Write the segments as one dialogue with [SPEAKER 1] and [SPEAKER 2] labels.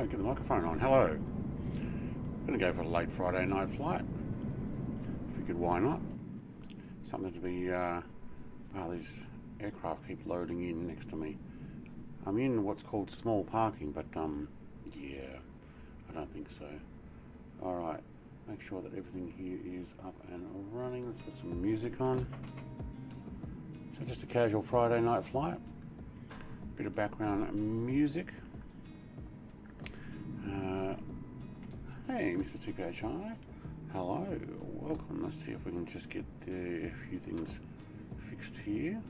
[SPEAKER 1] Right, get the microphone on. Hello. I'm going to go for a late Friday night flight. Figured why not? Something to be, well, these aircraft keep loading in next to me. I'm in what's called small parking, but, yeah, I don't think so. Alright, make sure that everything here is up and running. Let's put some music on. So just a casual Friday night flight. Bit of background music. Hey, Mr. TPHI. Hello, welcome. Let's see if we can just get a few things fixed here.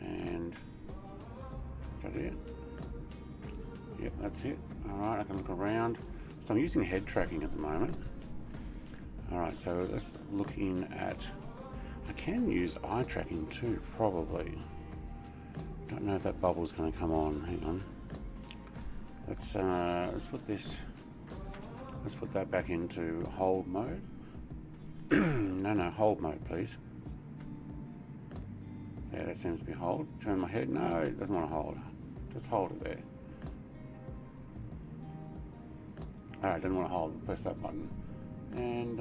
[SPEAKER 1] And is that it? Yep, that's it. Alright, I can look around. So I'm using head tracking at the moment. Alright, so let's look in at... I can use eye tracking too, probably. Don't know if that bubble's going to come on. Hang on. Let's put this... Let's put that back into hold mode. No, hold mode, please. Yeah, that seems to be hold. Turn my head. No, it doesn't want to hold. Just hold it there. Alright, doesn't want to hold. Press that button. And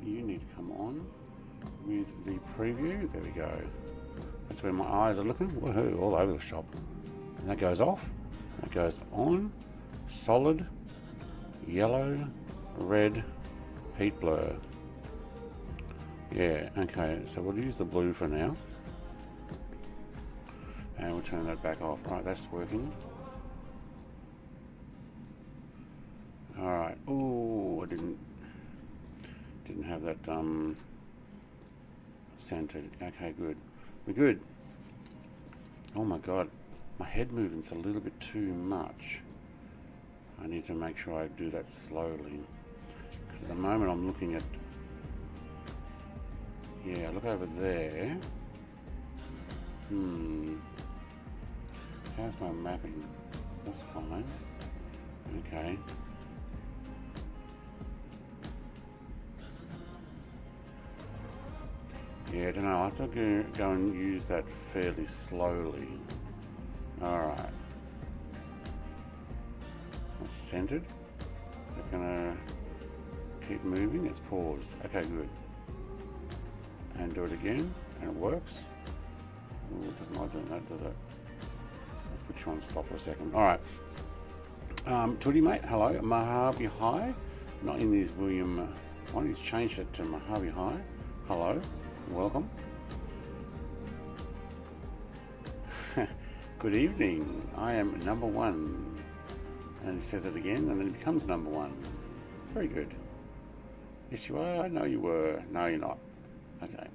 [SPEAKER 1] you need to come on with the preview. There we go. That's where my eyes are looking. Woohoo, all over the shop. And that goes off. That goes on. Solid. Yellow. Red. Heat blur. Yeah, okay. So we'll use the blue for now. And we'll turn that back off. Right, that's working. Alright. Ooh, I didn't have that centered. Okay, good. We're good. Oh my god. My head movement's a little bit too much. I need to make sure I do that slowly. Because at the moment I'm looking at... Yeah, look over there. How's my mapping? That's fine. Okay. Yeah, I don't know. I have to go and use that fairly slowly. Alright. It's centered. Is it gonna keep moving? It's paused. Okay, good. And do it again, and it works. Ooh, it doesn't like doing that, does it? Let's put you on stop for a second. Alright. Tootie mate, hello. Mojave High. Not in these William. Why don't you change it to Mojave High? Hello. Welcome. Good evening. I am number one. And he says it again, and then it becomes number one. Very good. Yes, you are. No, you were. No, you're not. Okay.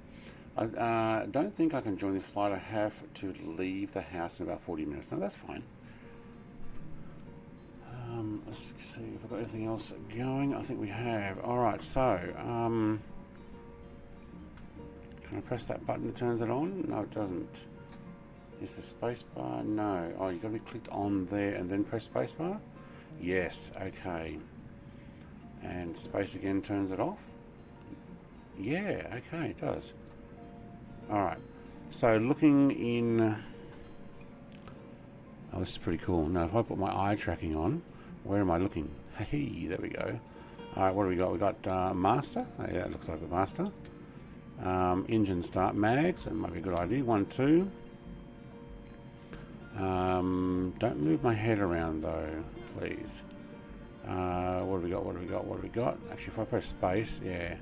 [SPEAKER 1] I don't think I can join this flight. I have to leave the house in about 40 minutes. No, that's fine. Let's see if I've got anything else going. I think we have. All right. So, can I press that button that turns it on? No, it doesn't. Is the space bar? No. Oh, you've got to be clicked on there and then press space bar? Yes, okay. And space again turns it off? Yeah, okay, it does. Alright. So looking in... Oh, this is pretty cool. Now, if I put my eye tracking on, where am I looking? Hey, there we go. Alright, what do we got? We got master. Oh, yeah, it looks like the master. Engine start mags. That might be a good idea. 1, 2. Don't move my head around though, please. What do we got? What do we got? What do we got? Actually, if I press space, yeah,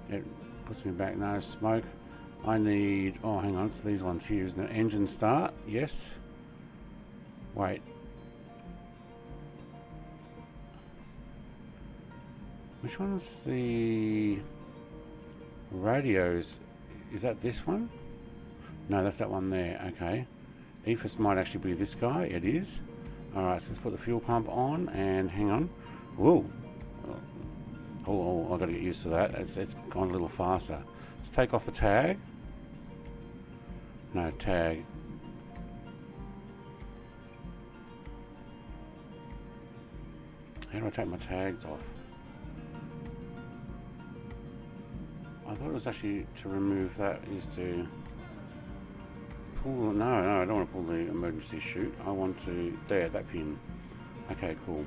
[SPEAKER 1] it puts me back. No smoke. I need. Oh, hang on. It's these ones here, isn't it? Engine start. Yes. Wait. Which one's the radios? Is that this one? No, that's that one there. Okay. EFIS might actually be this guy. It is. Alright, so let's put the fuel pump on and hang on. Whoa. Oh, I've got to get used to that. It's gone a little faster. Let's take off the tag. No, tag. How do I take my tags off? I thought it was actually to remove that is to... Pull, no, I don't want to pull the emergency chute. I want to, there, that pin. Okay, cool.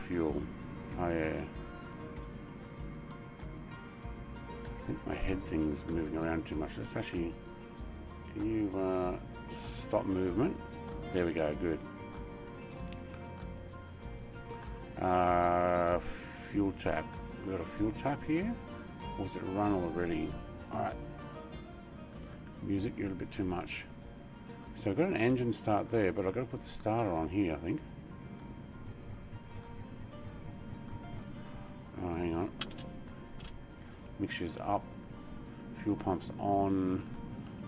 [SPEAKER 1] fuel. Oh yeah. I think my head thing is moving around too much. Let's actually, can you stop movement? There we go, good. Fuel tap. We got a fuel tap here? Or was it run already? Alright. Music, you're a bit too much. So I've got an engine start there, but I've got to put the starter on here, I think. Oh, hang on. Mixture's up. Fuel pumps on.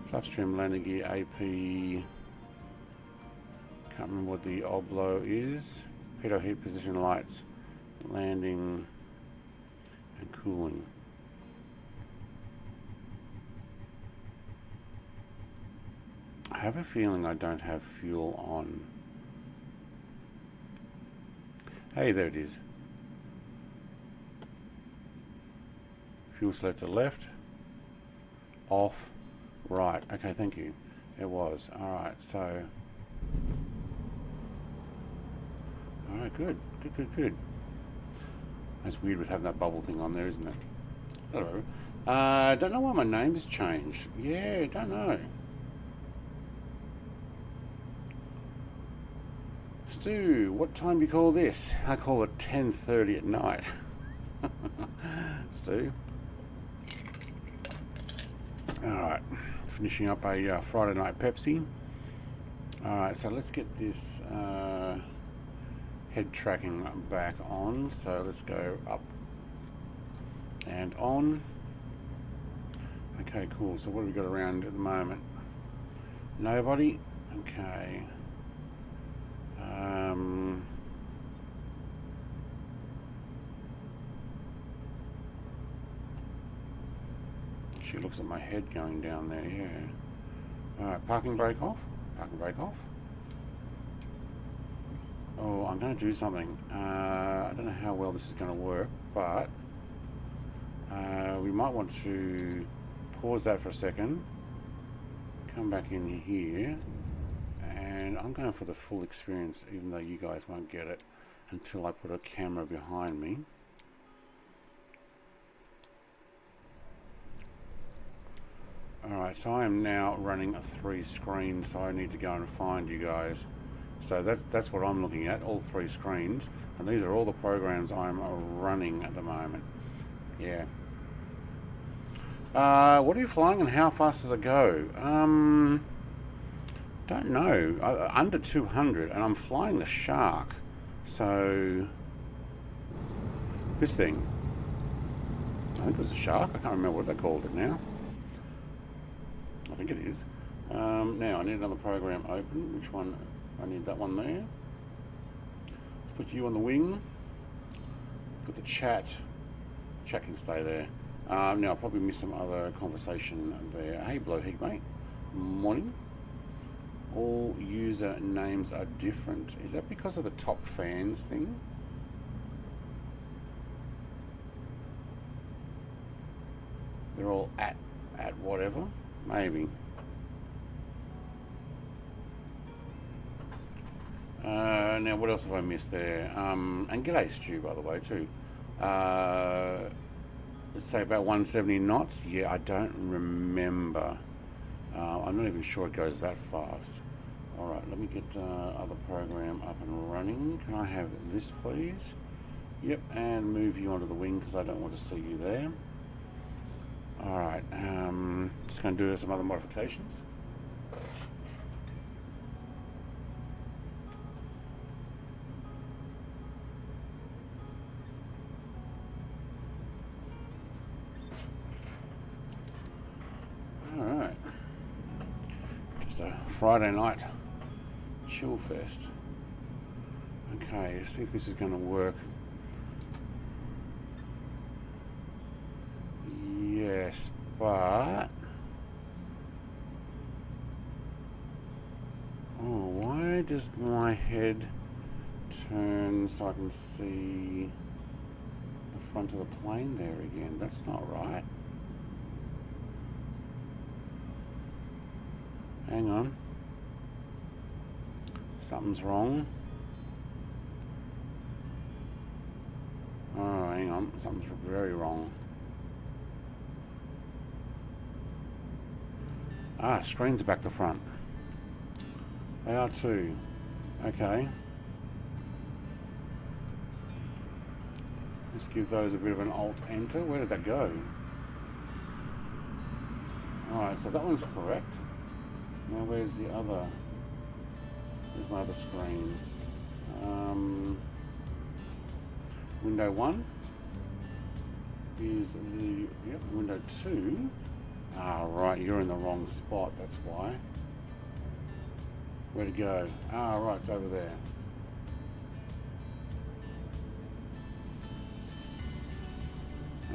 [SPEAKER 1] Flapstream landing gear AP. Can't remember what the oblo is. Pitot heat position lights. Landing and cooling. I have a feeling I don't have fuel on. Hey, there it is. Fuel selector left, off, right. Okay, thank you. It was. Alright, so. Alright, good. Good. That's weird with having that bubble thing on there, isn't it? Hello. Don't know why my name has changed. Yeah, don't know. Stu, what time do you call this? I call it 10:30 at night. Stu. Alright, finishing up a Friday night Pepsi. Alright, so let's get this head tracking back on. So let's go up and on. Okay, cool. So what have we got around at the moment? Nobody? Okay. She looks at my head going down there, yeah. Alright, parking brake off. Parking brake off. Oh, I'm going to do something. I don't know how well this is going to work, but we might want to pause that for a second. Come back in here. And I'm going for the full experience, even though you guys won't get it until I put a camera behind me. Alright, so I am now running a 3 screen, so I need to go and find you guys. So that's what I'm looking at, all 3 screens. And these are all the programs I'm running at the moment. Yeah. What are you flying and how fast does it go? Don't know. Under 200, and I'm flying the Shark. So this thing, I think it was a Shark. I can't remember what they called it now. I think it is. Now I need another program open. Which one? I need that one there. Let's put you on the wing. Put the chat. Chat can stay there. Now I'll probably miss some other conversation there. Hey, Blowhead, mate. Morning. All user names are different. Is that because of the top fans thing? They're all at whatever? Maybe. Now what else have I missed there? And g'day Stu, by the way, too. Let's say about 170 knots. Yeah, I don't remember. I'm not even sure it goes that fast. Alright, let me get other program up and running. Can I have this, please? Yep, and move you onto the wing because I don't want to see you there. Alright, just going to do some other modifications. Alright, just a Friday night chill fest. Okay, let's see if this is going to work. Yes, but oh, why does my head turn so I can see the front of the plane there again? That's not right. Hang on. Something's wrong. hang on, something's very wrong. Ah, screens are back to front. They are too. Okay. Let's give those a bit of an Alt-Enter. Where did that go? Alright, so that one's correct. Now where's the other? Where's my other screen? Window 1 is the, yep, window 2. Ah, right, you're in the wrong spot, that's why. Where'd it go? Ah, right, it's over there.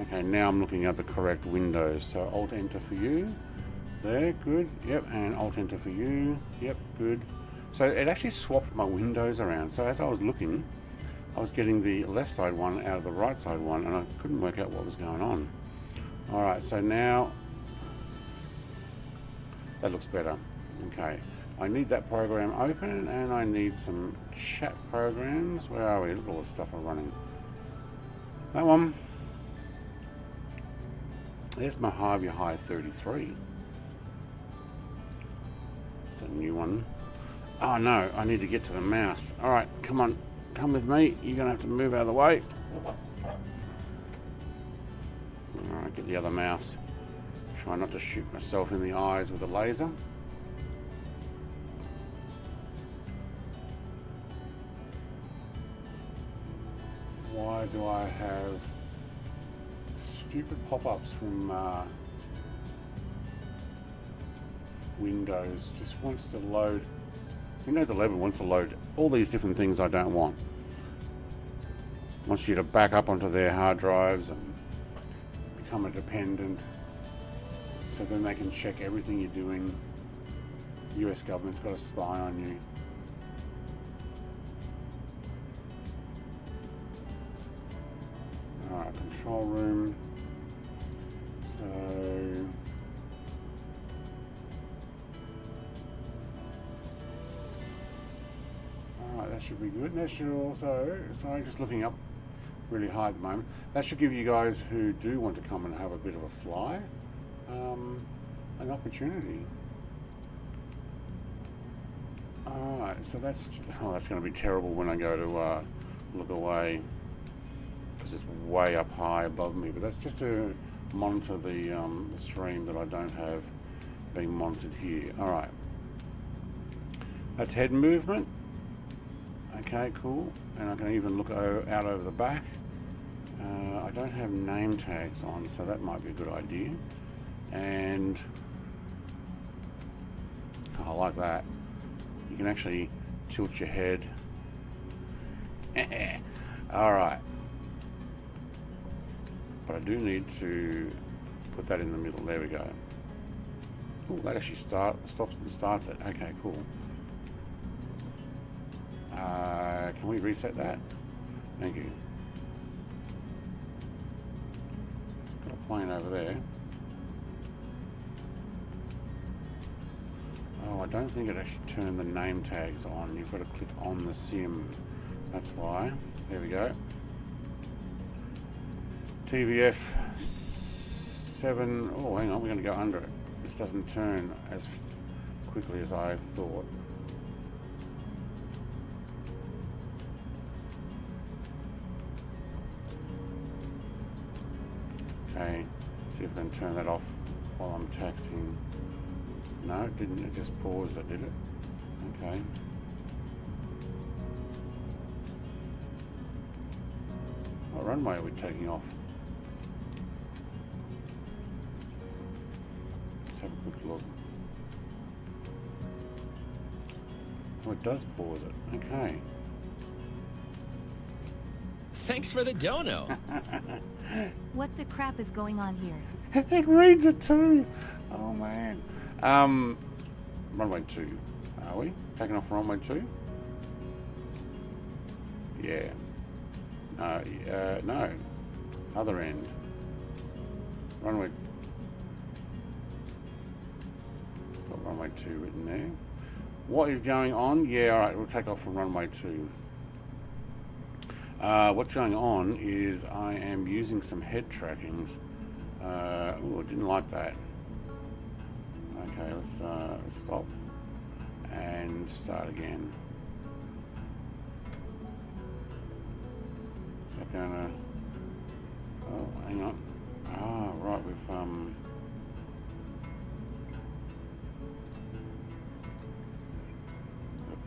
[SPEAKER 1] Okay, now I'm looking at the correct windows. So Alt-Enter for you. There, good. Yep, and Alt-Enter for you. Yep, good. So it actually swapped my windows around. So as I was looking, I was getting the left side one out of the right side one, and I couldn't work out what was going on. Alright, so now that looks better. Okay, I need that program open, and I need some chat programs. Where are we? Look at all the stuff I'm running. That one. There's Mojave High 33. It's a new one. Oh no, I need to get to the mouse. Alright, come on. Come with me. You're going to have to move out of the way. Alright, get the other mouse. Try not to shoot myself in the eyes with a laser. Why do I have stupid pop-ups from Windows? Just wants to load. Windows 11 wants to load all these different things I don't want. Wants you to back up onto their hard drives and become a dependent, so then they can check everything you're doing. The US government's got a spy on you. Alright, control room. So alright, that should be good. That should also, sorry, just looking up really high at the moment. That should give you guys who do want to come and have a bit of a fly, an opportunity. Alright, so that's going to be terrible when I go to look away, because it's way up high above me. But that's just to monitor the stream that I don't have being monitored here. Alright, that's head movement. Okay, cool. And I can even look out over the back. I don't have name tags on, so that might be a good idea. And I like that. You can actually tilt your head. Alright. But I do need to put that in the middle. There we go. Oh, that actually stops and starts it. Okay, cool. Can we reset that? Thank you. Got a plane over there. Oh, I don't think it actually turned the name tags on. You've got to click on the sim. That's why. There we go. TVF 7. Oh, hang on. We're going to go under it. This doesn't turn as quickly as I thought. Okay, see if I can turn that off while I'm taxiing. No, it didn't. It just paused it, did it? Okay. What runway are we taking off? Let's have a quick look. Oh, it does pause it. Okay.
[SPEAKER 2] Thanks for the dono.
[SPEAKER 3] What the crap is going on here?
[SPEAKER 1] It reads it too. Oh man. Runway 2. Are we taking off runway 2? Yeah. No. Other end. Runway. It's got runway 2 written there. What is going on? Yeah, alright, we'll take off from runway 2. What's going on is I am using some head trackings. Oh, I didn't like that. Okay, let's stop and start again. Is that gonna? Oh, hang on. Ah, right. We've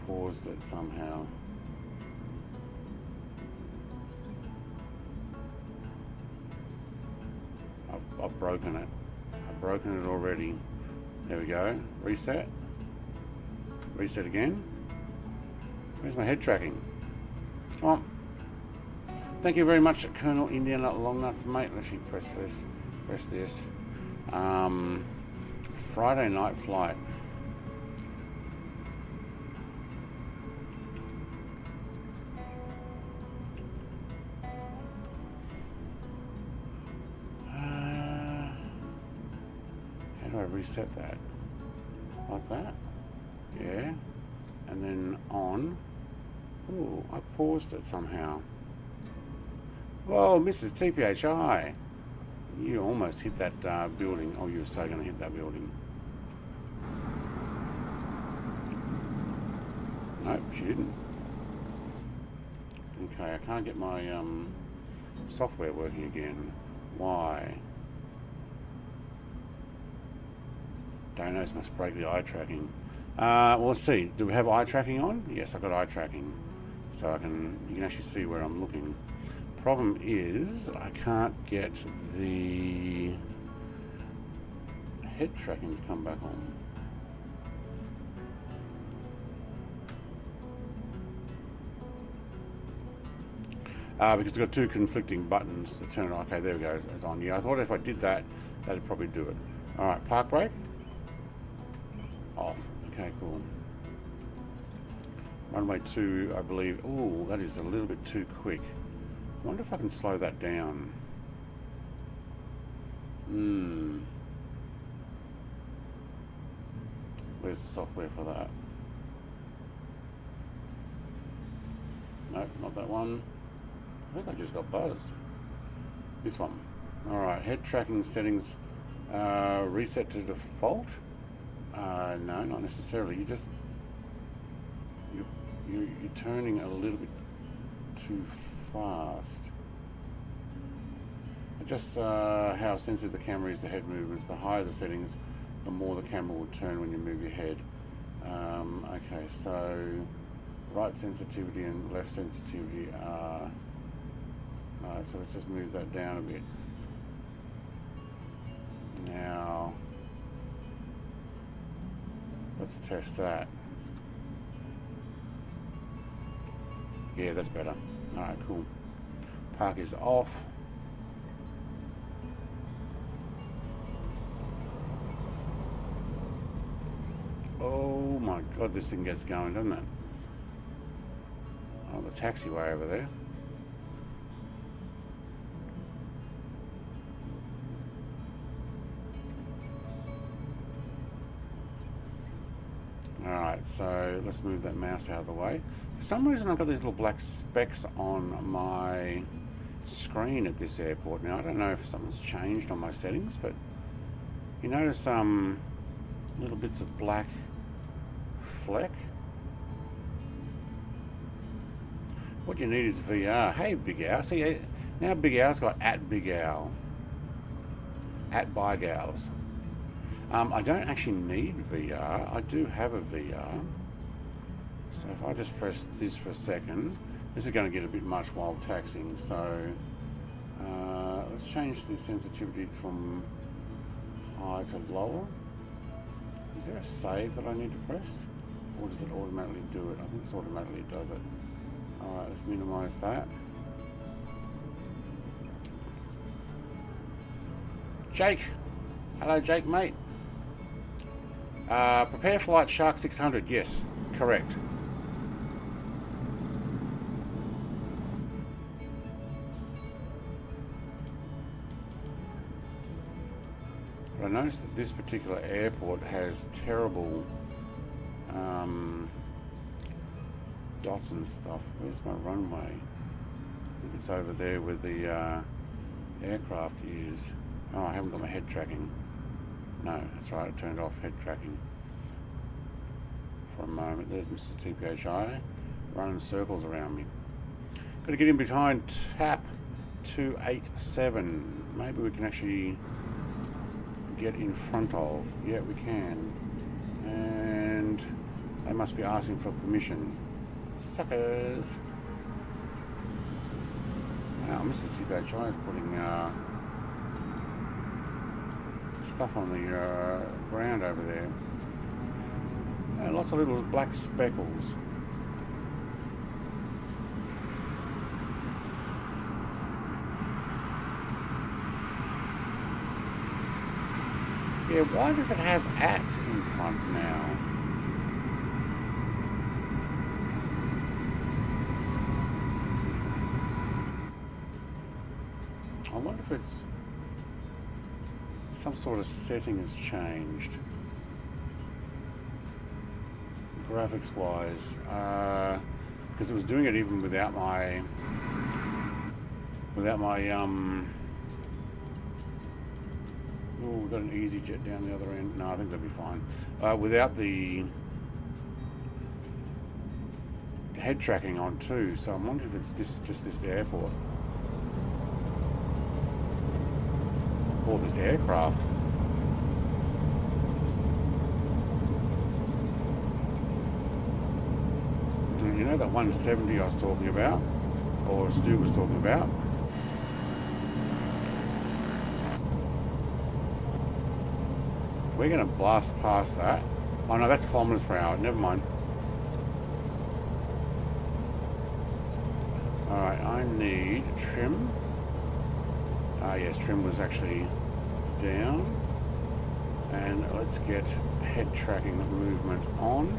[SPEAKER 1] paused it somehow. I've broken it. I've broken it already. There we go. Reset. Reset again. Where's my head tracking? Come on. Thank you very much, Colonel Indiana Longnuts, mate. Let's actually press this. Press this. Friday night flight. How do I reset that? Like that? Yeah. And then on. Ooh, I paused it somehow. Whoa, Mrs. TPHI. You almost hit that building. Oh, you were so going to hit that building. Nope, she didn't. Okay, I can't get my software working again. Why? Donos must break the eye tracking. Well, let's see. Do we have eye tracking on? Yes, I've got eye tracking. So you can actually see where I'm looking. Problem is, I can't get the head tracking to come back on. Because it's got two conflicting buttons that turn it on. Okay, there we go. It's on. Yeah, I thought if I did that, that'd probably do it. All right, park brake. Off. Okay, cool. Runway 2, I believe. Oh, that is a little bit too quick. I wonder if I can slow that down. Where's the software for that? Nope, not that one. I think I just got buzzed. This one. Alright, head tracking settings. Reset to default? No, not necessarily. You're turning a little bit too fast. Adjust how sensitive the camera is to head movements. The higher the settings, the more the camera will turn when you move your head. Okay, so right sensitivity and left sensitivity are... Alright, so let's just move that down a bit. Now, let's test that. Yeah, that's better. Alright, cool. Park is off. Oh my god, this thing gets going, doesn't it? Oh, the taxiway over there. Alright, so let's move that mouse out of the way. For some reason I've got these little black specks on my screen at this airport. Now I don't know if something's changed on my settings, but you notice little bits of black fleck. What you need is VR. Hey Big Owl. See, now Big Owl's got @Big Owl. @Big Owls. I don't actually need VR. I do have a VR. So if I just press this for a second, this is going to get a bit much while taxiing. So let's change the sensitivity from high to lower. Is there a save that I need to press? Or does it automatically do it? I think it automatically does it. Alright, let's minimize that. Jake! Hello Jake, mate. Prepare flight Shark 600. Yes, correct. But I noticed that this particular airport has terrible dots and stuff. Where's my runway? think it's over there where the aircraft is. Oh, I haven't got my head tracking. No, that's right, I turned off head tracking for a moment. There's Mr. TPHI running circles around me. Got to get in behind tap 287. Maybe we can actually get in front of. Yeah, we can. And they must be asking for permission. Suckers. Wow, Mr. TPHI is putting stuff on the ground over there. Lots of little black speckles. Yeah, why does it have at in front now? I wonder if it's some sort of setting has changed graphics wise, because it was doing it even without my oh, we've got an EasyJet down the other end. No, I think that'll be fine. Without the head tracking on too, so I'm wondering if it's just this airport or this aircraft. And you know that 170 I was talking about, or Stu was talking about? We're going to blast past that. Oh no, that's kilometers per hour. Never mind. Alright, I need trim. Ah yes, trim was actually down. And let's get head tracking movement on.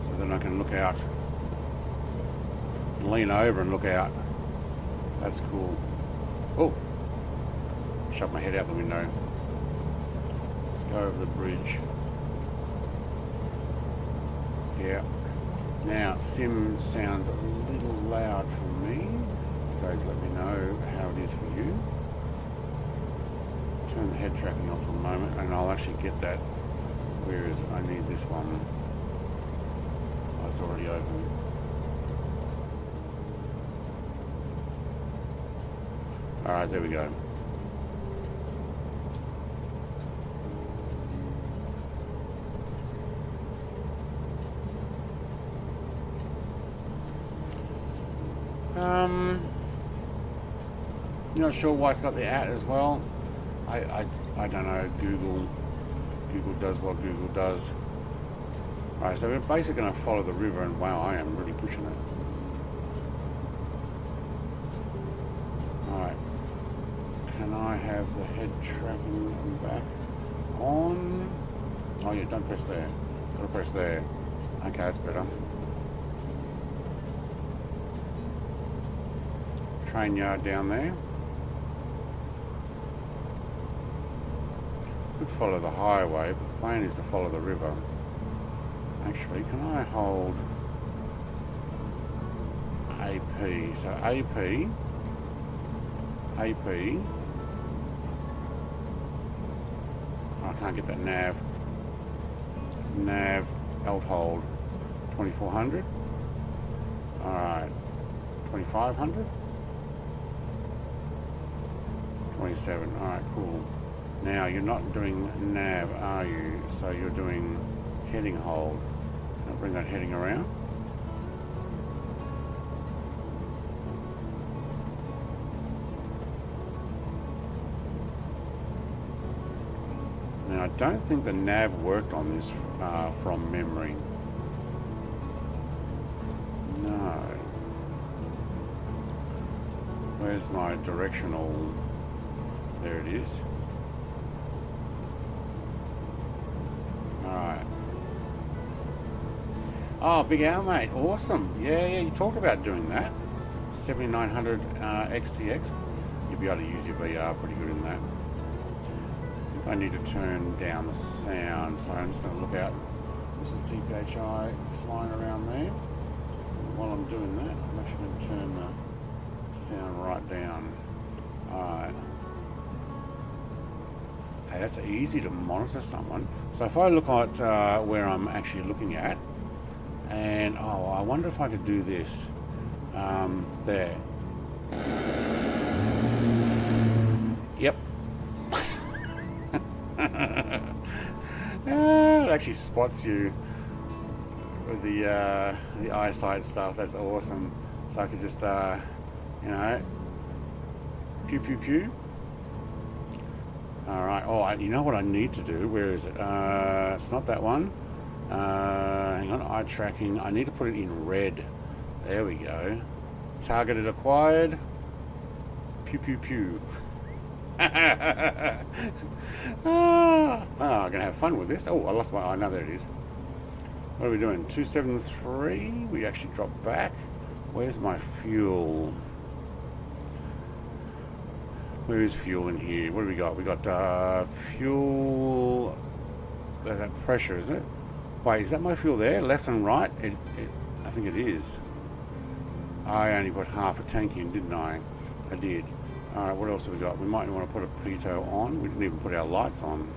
[SPEAKER 1] So then I can look out. Lean over and look out. That's cool. Oh! Shut my head out the window. Go over the bridge. Yeah. Now, sim sounds a little loud for me. You guys let me know how it is for you. Turn the head tracking off for a moment and I'll actually get that. Whereas I need this one. Oh, it's already open. Alright, there we go. Not sure why it's got the at as well. I don't know. Google does what Google does. Alright, so we're basically going to follow the river, and wow, I am really pushing it. Alright, can I have the head tracking back on? Oh yeah, don't press there. Gotta press there. Okay, that's better. Train yard down there. Could follow the highway, but the plan is to follow the river. Actually, can I hold AP? So AP. I can't get that nav. Nav, alt hold, 2400. Alright, 2500. 27. Alright, cool. Now, you're not doing nav, are you? So you're doing heading hold. I'll bring that heading around. Now, I don't think the nav worked on this from memory. No. Where's my directional? There it is. Alright. Oh, big hour, mate. Awesome. Yeah, you talked about doing that. 7900 XTX. You'll be able to use your VR pretty good in that. I think I need to turn down the sound, so I'm just going to look out. This is TPHI flying around there. while I'm doing that, I'm actually going to turn the sound right down. Alright. Hey, that's easy to monitor someone. So if I look at where I'm actually looking at, and oh, I wonder if I could do this. There. Yep. It actually spots you with the eyesight stuff. That's awesome. So I could just, you know, pew pew pew. All right. Oh, you know what I need to do? Where is it? It's not that one. Hang on. Eye tracking. I need to put it in red. There we go. Targeted acquired. Pew pew pew. I'm gonna have fun with this. Oh, I lost my eye. No, there it is. What are we doing? 273. We actually dropped back. Where's my fuel? Where is fuel in here? What do we got? We got fuel. There's that pressure, isn't it? Wait, is that my fuel there? Left and right? I think it is. I only put half a tank in, didn't I? I did. Alright, what else have we got? We might want to put a pitot on. We didn't even put our lights on.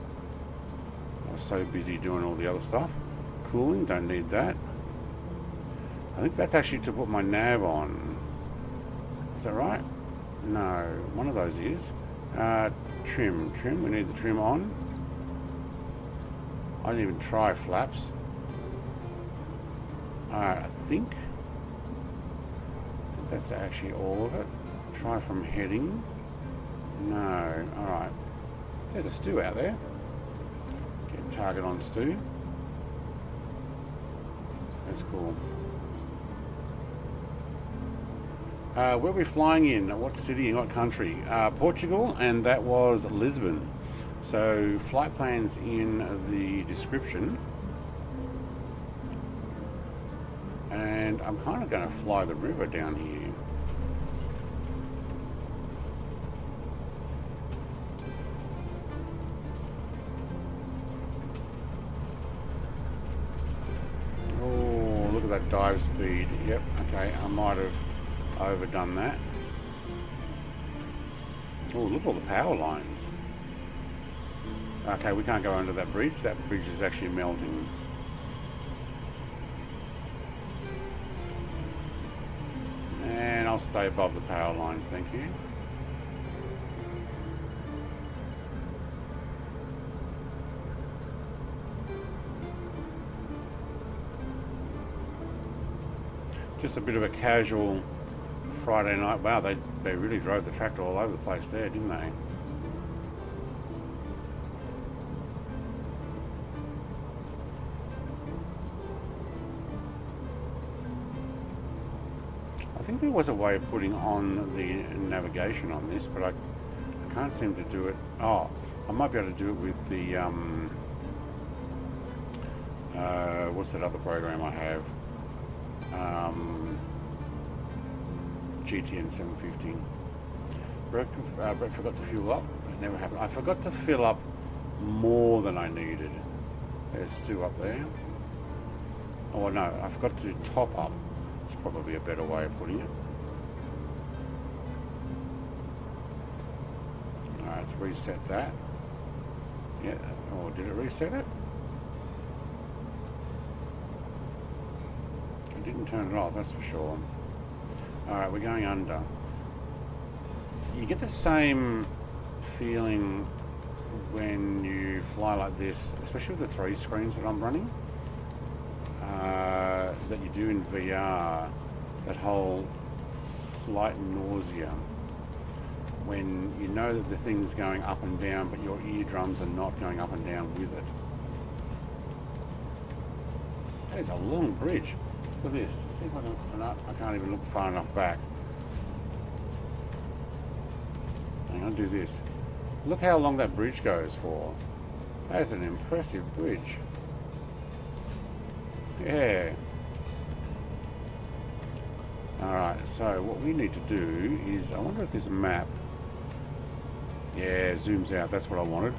[SPEAKER 1] I was so busy doing all the other stuff. Cooling, don't need that. I think that's actually to put my nav on. Is that right? No, one of those is. Trim, we need the trim on. I didn't even try flaps. Alright, I think that's actually all of it. Try from heading. No. Alright. There's a stew out there. Get target on stew. That's cool. Where are we flying in? What city and what country? Portugal, and that was Lisbon. So flight plans in the description. And I'm kind of going to fly the river down here. Oh, look at that dive speed. Yep, okay, I might have overdone that. Oh, look at all the power lines. Okay, we can't go under that bridge. That bridge is actually melting. And I'll stay above the power lines, thank you. Just a bit of a casual Friday night. Wow, they really drove the tractor all over the place there, didn't they? I think there was a way of putting on the navigation on this, but I can't seem to do it. Oh, I might be able to do it with the what's that other program I have? GTN 750. Brett forgot to fuel up. It never happened. I forgot to fill up more than I needed. There's two up there. Oh no, I forgot to top up. It's probably a better way of putting it. Alright, let's reset that. Yeah, or did it reset it? I didn't turn it off, that's for sure. Alright, we're going under. You get the same feeling when you fly like this, especially with the 3 screens that I'm running. That you do in VR, that whole slight nausea when you know that the thing's going up and down but your eardrums are not going up and down with it. That is a long bridge. Look at this. See if I can, no, I can't even look far enough back. Hang on, do this. Look how long that bridge goes for. That's an impressive bridge. Yeah. Alright, so what we need to do is, I wonder if there's a map. Yeah, zooms out, that's what I wanted.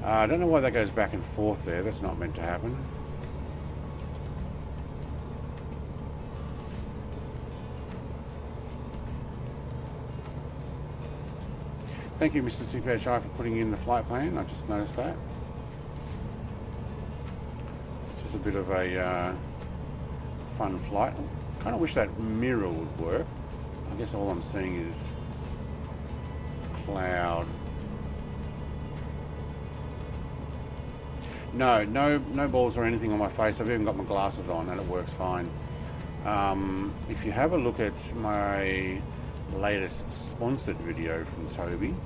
[SPEAKER 1] I don't know why that goes back and forth there, that's not meant to happen. Thank you, Mr. TPHI, for putting in the flight plan. I just noticed that. It's just a bit of a fun flight. I kind of wish that mirror would work. I guess all I'm seeing is cloud. No balls or anything on my face. I've even got my glasses on and it works fine. If you have a look at my latest sponsored video from Toby,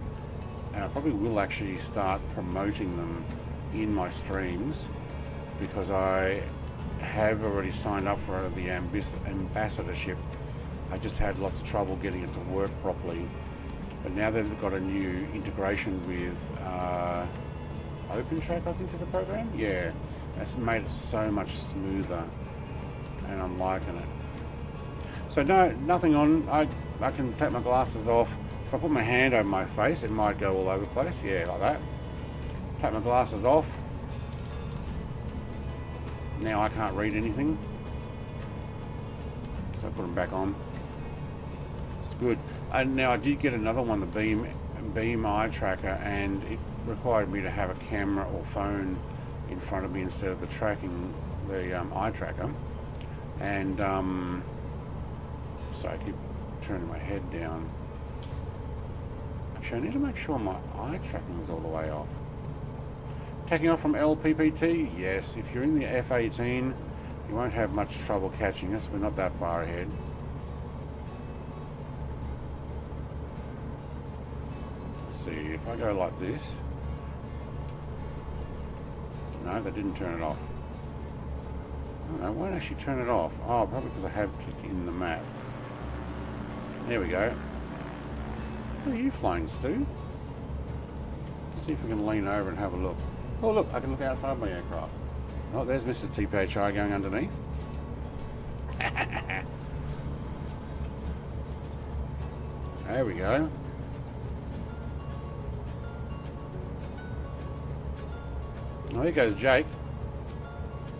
[SPEAKER 1] and I probably will actually start promoting them in my streams, because I have already signed up for the ambassadorship. I just had lots of trouble getting it to work properly, but now they've got a new integration with OpenTrack, I think is the program. Yeah, that's made it so much smoother, and I'm liking it. So no, nothing on. I can take my glasses off. If I put my hand over my face, it might go all over the place. Yeah, like that. Take my glasses off. Now I can't read anything, so I put them back on. It's good. And now I did get another one, the Beam eye tracker, and it required me to have a camera or phone in front of me instead of the eye tracker. And so I keep turning my head down. Actually, I need to make sure my eye tracking is all the way off. Taking off from LPPT, yes. If you're in the F18, you won't have much trouble catching us. We're not that far ahead. Let's see, if I go like this. No, that didn't turn it off. Oh, no, it won't actually turn it off. Oh, probably because I have clicked in the map. There we go. Where are you flying, Stu? Let's see if we can lean over and have a look. Oh, look, I can look outside my aircraft. Oh, there's Mr. TPHI going underneath. There we go. Oh, there goes Jake.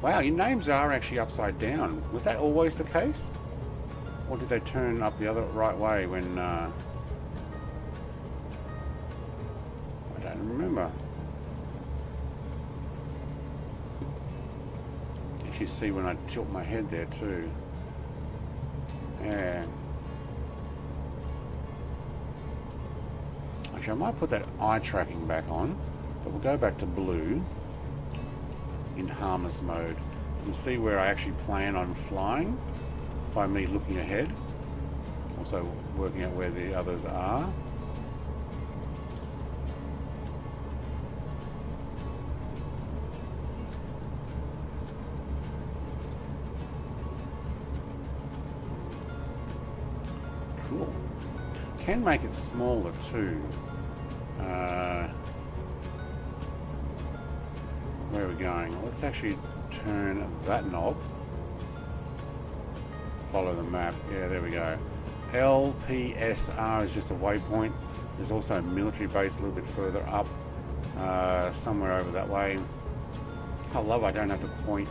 [SPEAKER 1] Wow, your names are actually upside down. Was that always the case? Or did they turn up the other right way when... I don't remember. You see when I tilt my head there too. Yeah. Actually, I might put that eye tracking back on, but we'll go back to blue in harmless mode. You can see where I actually plan on flying by me looking ahead. Also working out where the others are. Cool. Can make it smaller too. Where are we going? Let's actually turn that knob. Follow the map. Yeah, there we go. LPSR is just a waypoint. There's also a military base a little bit further up, somewhere over that way. I love I don't have to point.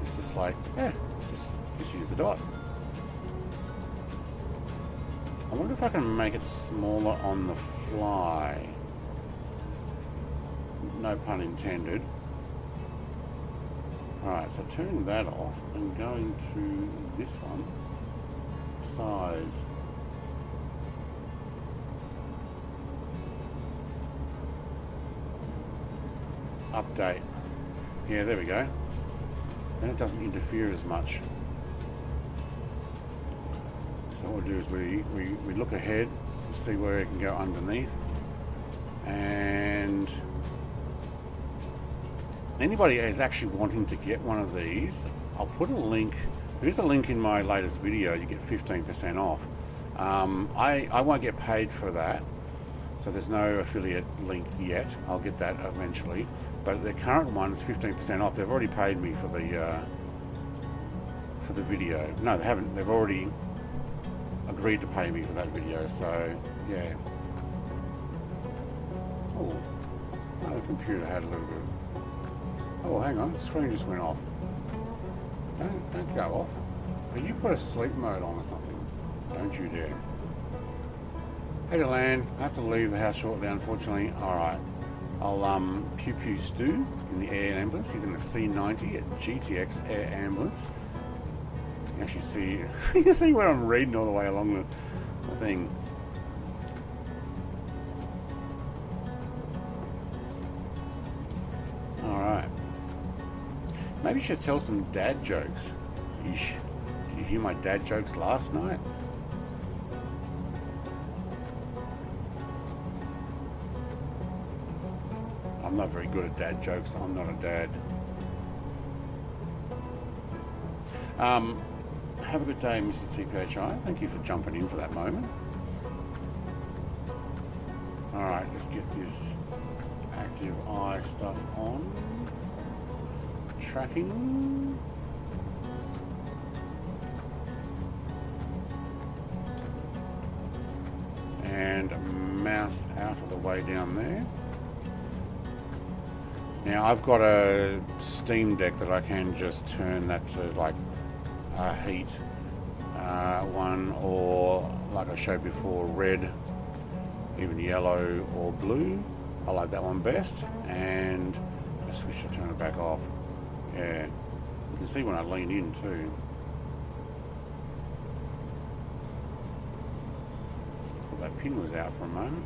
[SPEAKER 1] It's just like, yeah, just use the dot. I wonder if I can make it smaller on the fly. No pun intended. Alright, so turning that off and going to this one. Size. Update. Yeah, there we go. Then it doesn't interfere as much. So what we'll do is we look ahead, see where it can go underneath, and anybody is actually wanting to get one of these, I'll put a link. There is a link in my latest video. You get 15% off. I won't get paid for that, so there's no affiliate link yet. I'll get that eventually, but the current one is 15% off. They've already paid me for the video. No, they haven't. They've already agreed to pay me for that video, so yeah. Oh, the computer had a little bit of... Oh, hang on, the screen just went off. Don't go off. But you put a sleep mode on or something. Don't you dare. Hey to land. I have to leave the house shortly, unfortunately. Alright. I'll pew pew Stu in the air ambulance. He's in a C90 at GTX Air Ambulance. You can actually see you can see where I'm reading all the way along the thing. Alright. Maybe you should tell some dad jokes. Did you hear my dad jokes last night? I'm not very good at dad jokes. I'm not a dad. Have a good day, Mr. TPHI. Thank you for jumping in for that moment. Alright, let's get this active eye stuff on. Tracking. And mouse out of the way down there. Now I've got a Steam Deck that I can just turn that to like a heat one, or like I showed before, red, even yellow or blue. I like that one best, and I switch to turn it back off. Yeah, you can see when I lean in too. Thought that pin was out for a moment.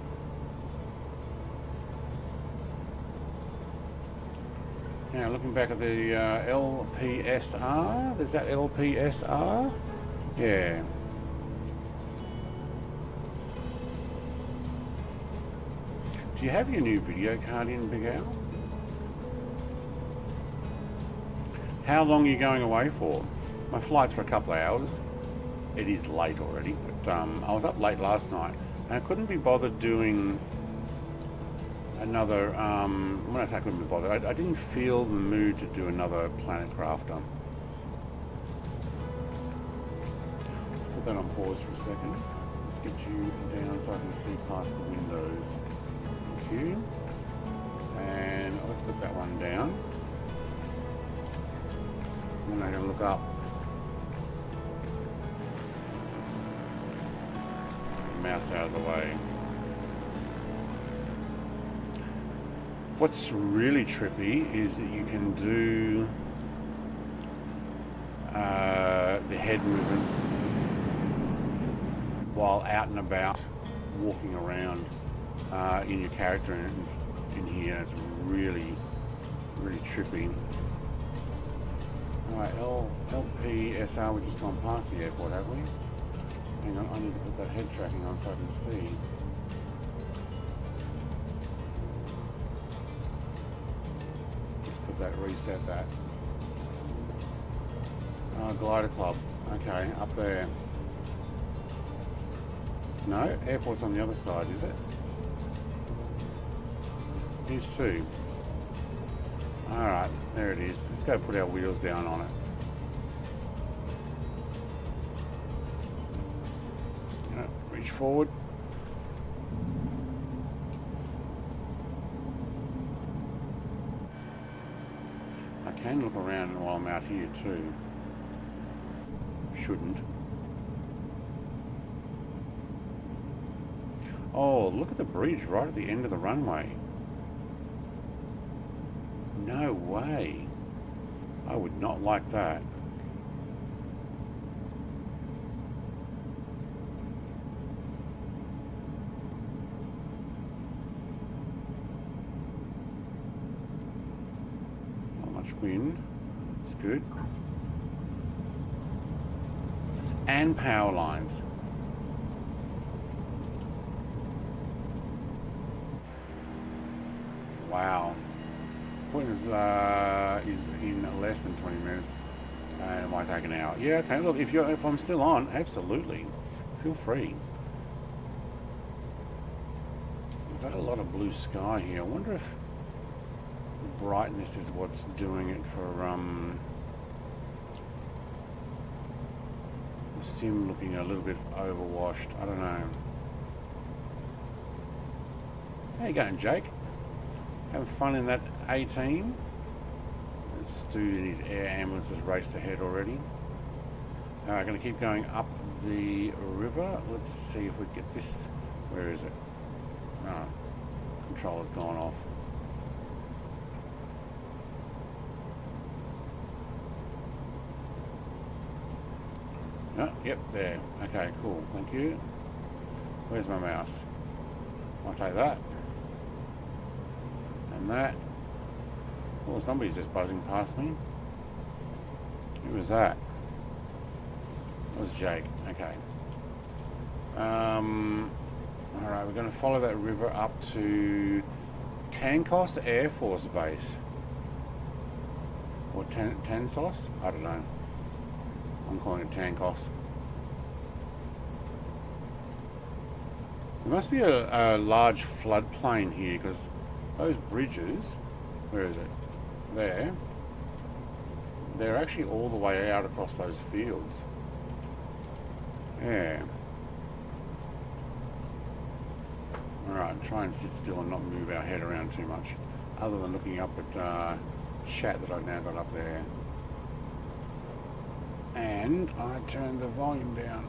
[SPEAKER 1] Now looking back at the LPSR, there's that LPSR? Yeah. Do you have your new video card in, Big Al? How long are you going away for? My flight's for a couple of hours. It is late already, but I was up late last night and I couldn't be bothered doing another, when I say I couldn't be bothered, I didn't feel the mood to do another Planet Crafter. Let's put that on pause for a second. Let's get you down so I can see past the windows. Thank you. And let's put that one down. Then I can look up. Mouse out of the way. What's really trippy is that you can do the head movement while out and about, walking around in your character in here. It's really, really trippy. Alright, LPSR, we've just gone past the airport, have we? Hang on, I need to put that head tracking on so I can see. That reset that. Glider Club. Okay, up there. No, airport's on the other side, is it? Here's two. Alright, there it is. Let's go put our wheels down on it. Reach forward. I can look around while I'm out here too. Shouldn't. Oh, look at the bridge right at the end of the runway. No way. I would not like that. Wind, it's good, and power lines. Wow, appointment is in less than 20 minutes, and it might take an hour. Yeah, okay. Look, if I'm still on, absolutely, feel free. We've got a lot of blue sky here. I wonder if the brightness is what's doing it for the sim looking a little bit overwashed. I don't know. How you going, Jake? Having fun in that 18? Stu in his air ambulance has raced ahead already. Going to keep going up the river. Let's see if we get this Where is it? Oh, controller's gone off. Oh, yep, there. Okay, cool. Thank you. Where's my mouse? I'll take that. And that. Oh, somebody's just buzzing past me. Who was that? That was Jake. Okay. Alright, we're going to follow that river up to Tankos Air Force Base. Or Tansos? I don't know. I'm calling it Tankos. There must be a large floodplain here, because those bridges, where is it? There. They're actually all the way out across those fields. Yeah. Alright, try and sit still and not move our head around too much, other than looking up at chat that I've now got up there. And I turned the volume down.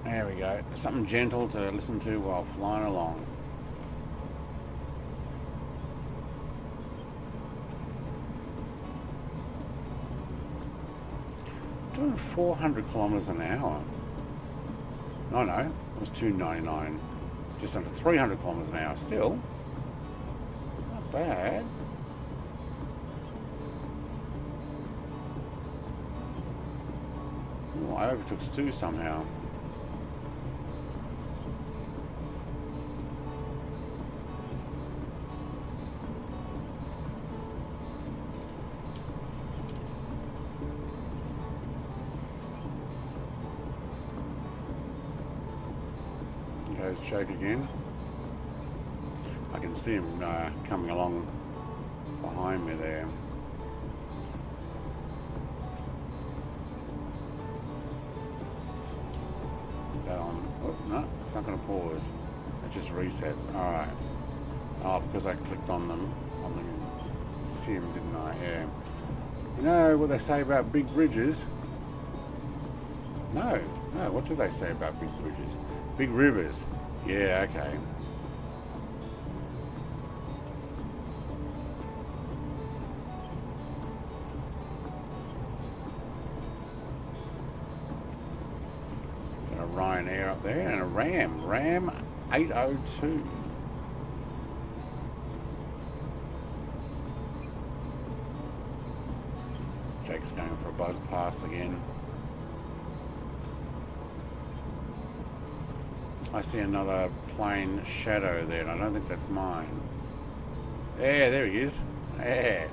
[SPEAKER 1] There we go. Something gentle to listen to while flying along. Doing 400 kilometers an hour. No, it was 299. Just under 300 kilometers an hour. Still, not bad. Oh, I overtook Stu somehow. There's Jake again. I can see him coming along behind me there. That on. Oh, no, it's not going to pause. It just resets. Alright. Oh, because I clicked on them on the sim, didn't I? Yeah. You know what they say about big bridges? No, what do they say about big bridges? Big rivers. Yeah, okay. Got a Ryanair up there and a Ram 802. Jake's going for a buzz past again. I see another plane shadow there, and I don't think that's mine. Yeah, there he is. Yeah.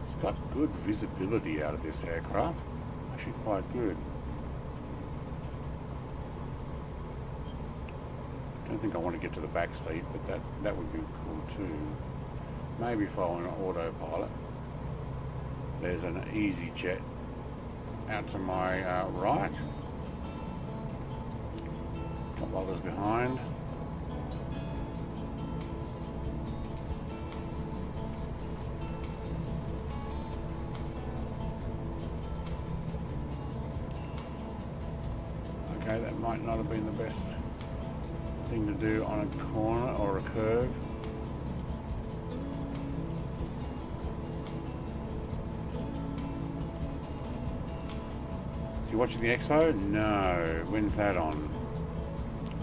[SPEAKER 1] It's got good visibility out of this aircraft. Actually quite good. I don't think I want to get to the back seat, but that would be cool too. Maybe if I were on autopilot. There's an EasyJet out to my right. A couple others behind. Okay, that might not have been the best thing to do on a corner or a curve. So you watching the expo? No. When's that on?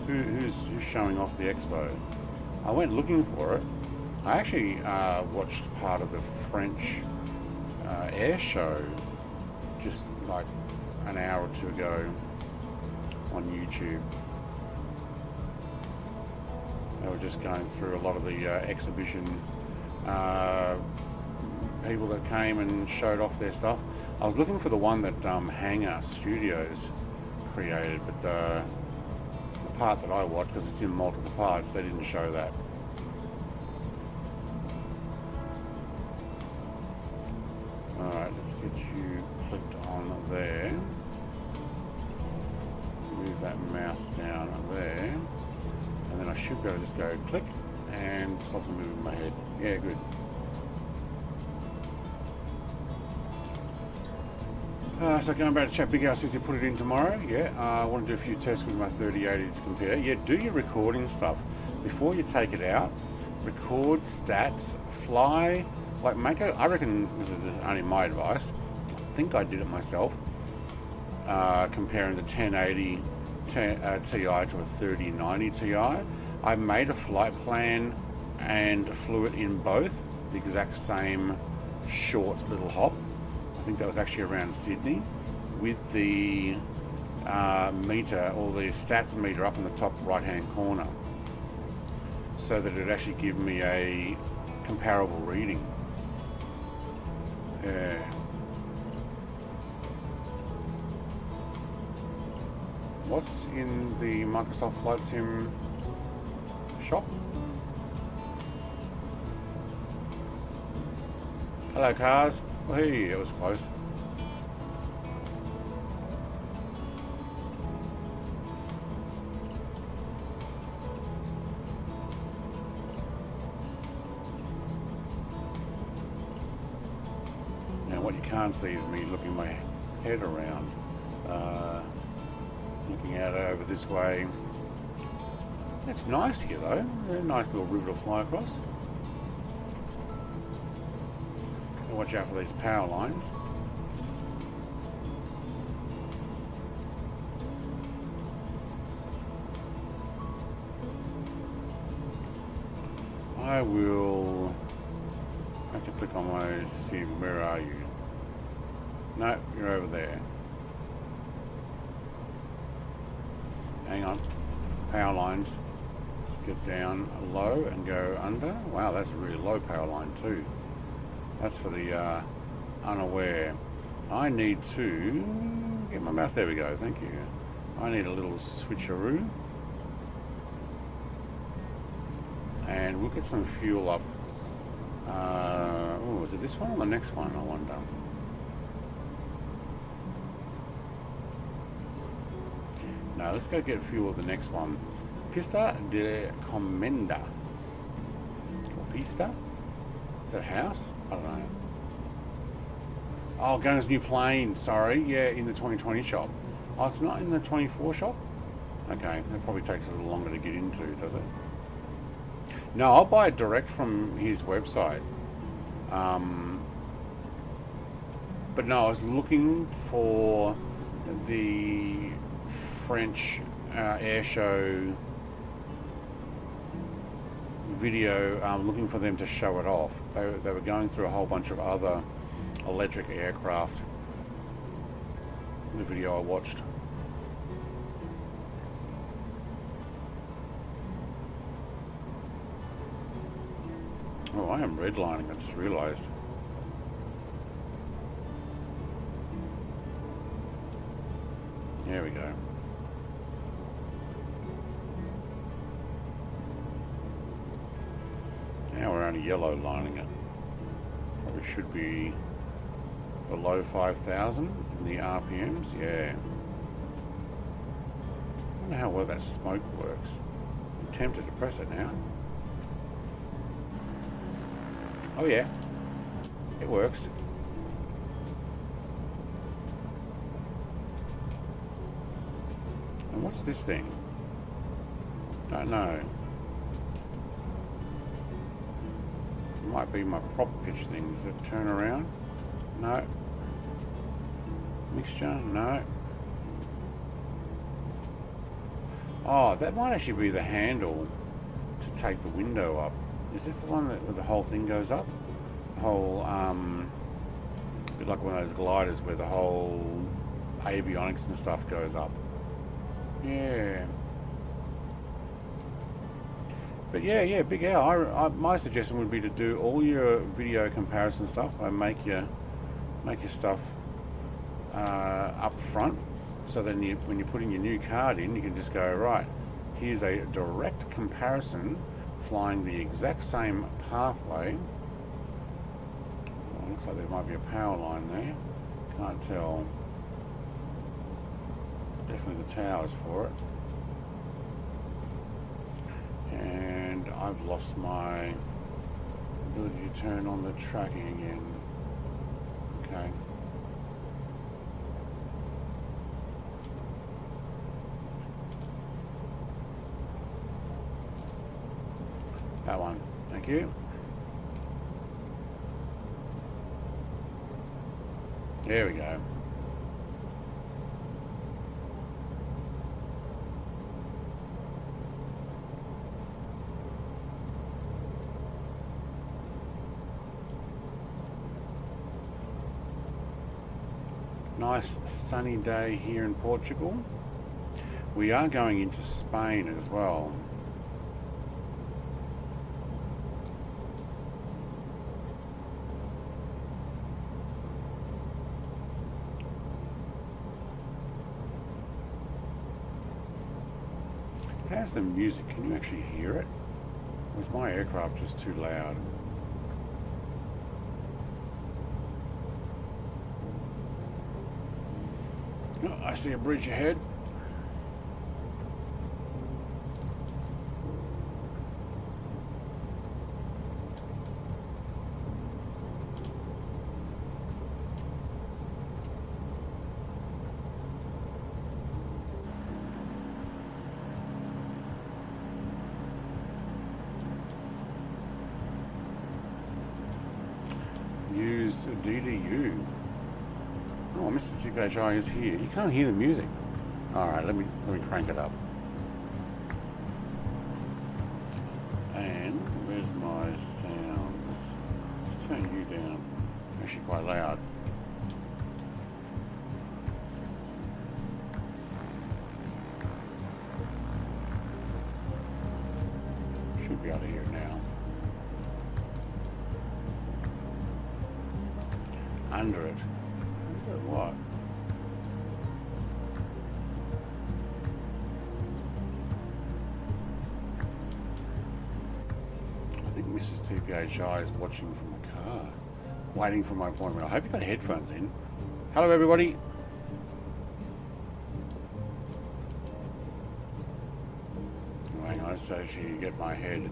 [SPEAKER 1] Who's showing off the expo? I went looking for it. I actually watched part of the French air show just like an hour or two ago on YouTube. They were just going through a lot of the exhibition people that came and showed off their stuff. I was looking for the one that Hangar Studios created, but the part that I watched, because it's in multiple parts, they didn't show that. Alright, let's get you clicked on there. move that mouse down there, and then I should be able to just go click and stop the moving my head. Yeah, good. So going back to chat, Big Al says you put it in tomorrow. Yeah, I want to do a few tests with my 3080 to compare. Yeah, do your recording stuff before you take it out. Record stats, fly, like make a, I reckon this is only my advice. I think I did it myself, comparing the 1080 Ti to a 3090 Ti. I made a flight plan and flew it in both, the exact same short little hop. I think that was actually around Sydney, with the meter, or the stats meter up in the top right hand corner, so that it actually give me a comparable reading. Yeah. What's in the Microsoft Flight Sim shop? Hello, cars. Oh, hey, that was close. Now, what you can't see is me looking my head around, looking out over this way. It's nice here, though. A nice little river to fly across. Watch out for these power lines. I will have to click on my sim. Where are you? No, you're over there. Hang on. Power lines. Let's get down low and go under. Wow, that's a really low power line too. That's for the unaware. I need to get my mouse. There we go. Thank you. I need a little switcheroo. And we'll get some fuel up. Oh, is it this one or the next one? I wonder. No, let's go get fuel at the next one. Pista de Comenda. Or Pista? Is that a house? I don't know. Oh, Gunner's new plane. Sorry. Yeah, in the 2020 shop. Oh, it's not in the 24 shop? Okay, that probably takes a little longer to get into, does it? No, I'll buy it direct from his website. But no, I was looking for the French air show video, looking for them to show it off. They were going through a whole bunch of other electric aircraft. The video I watched. Oh, I am redlining, I just realised. There we go. Now we're only yellow lining it. Probably should be below 5,000 in the RPMs, yeah. I don't know how well that smoke works. I'm tempted to press it now. Oh yeah, it works. And what's this thing? Don't know. It might be my prop pitch thing. Does it turn around? No. Mixture? No. Oh, that might actually be the handle to take the window up. Is this the one that where the whole thing goes up? The whole, a bit like one of those gliders where the whole avionics and stuff goes up. Yeah. But yeah, Big Al. My suggestion would be to do all your video comparison stuff. Make your stuff up front, so then when you put in your new card in, you can just go, right, here's a direct comparison flying the exact same pathway. Well, looks like there might be a power line there. Can't tell. Definitely the towers for it. And I've lost my ability to turn on the tracking again. Okay. That one. Thank you. There we go. Nice sunny day here in Portugal. We are going into Spain as well. How's the music? Can you actually hear it? Or is my aircraft just too loud? Oh, I see a bridge ahead. Use DDU. Oh, Mr. TPHI is here. You can't hear the music. Alright, let me crank it up. And where's my sounds? Let's turn you down. Actually quite loud. Should be able to hear it now. Under it. Under it what? I think Mrs. TPHI is watching from the car, waiting for my appointment. I hope you've got headphones in. Hello, everybody. Oh, hang on, so you get my head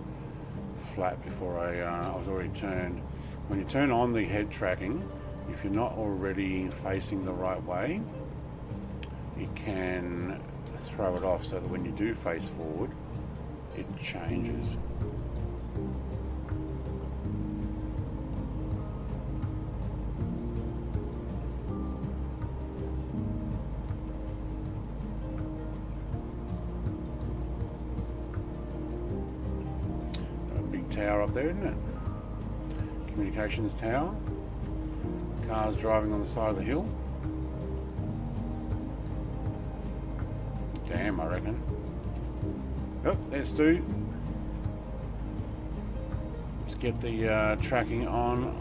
[SPEAKER 1] flat before I was already turned. When you turn on the head tracking, if you're not already facing the right way, it can throw it off so that when you do face forward, it changes. A big tower up there, isn't it? Communications tower. Cars driving on the side of the hill. Damn, I reckon. Oh, there's Stu. Let's get the tracking on.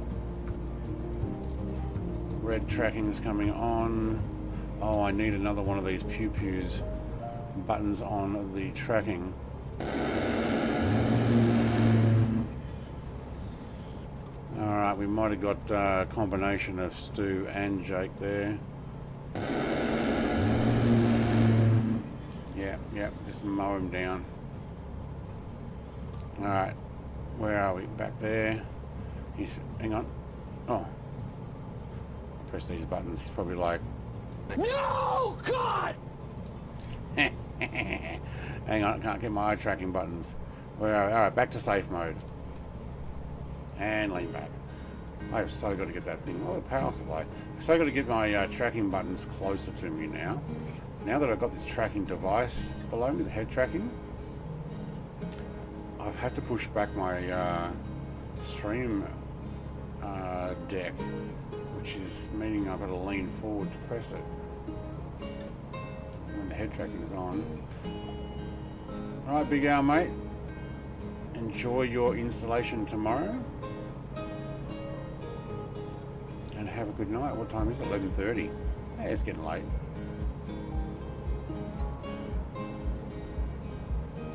[SPEAKER 1] Red tracking is coming on. Oh, I need another one of these pew-pews buttons on the tracking. Alright, we might have got a combination of Stu and Jake there. Yeah, just mow him down. Alright, where are we? Back there. Hang on. Oh. Press these buttons. He's probably like, no, God! Hang on, I can't get my eye tracking buttons. Where are we? Alright, back to safe mode. And lean back. I have so got to get that thing. Oh, the power supply. So got to get my tracking buttons closer to me now. Now that I've got this tracking device below me, the head tracking, I've had to push back my stream deck, which is meaning I've got to lean forward to press it when the head tracking is on. Alright, Big Al, mate. Enjoy your installation tomorrow. And have a good night. What time is it? 11:30. Hey, it's getting late.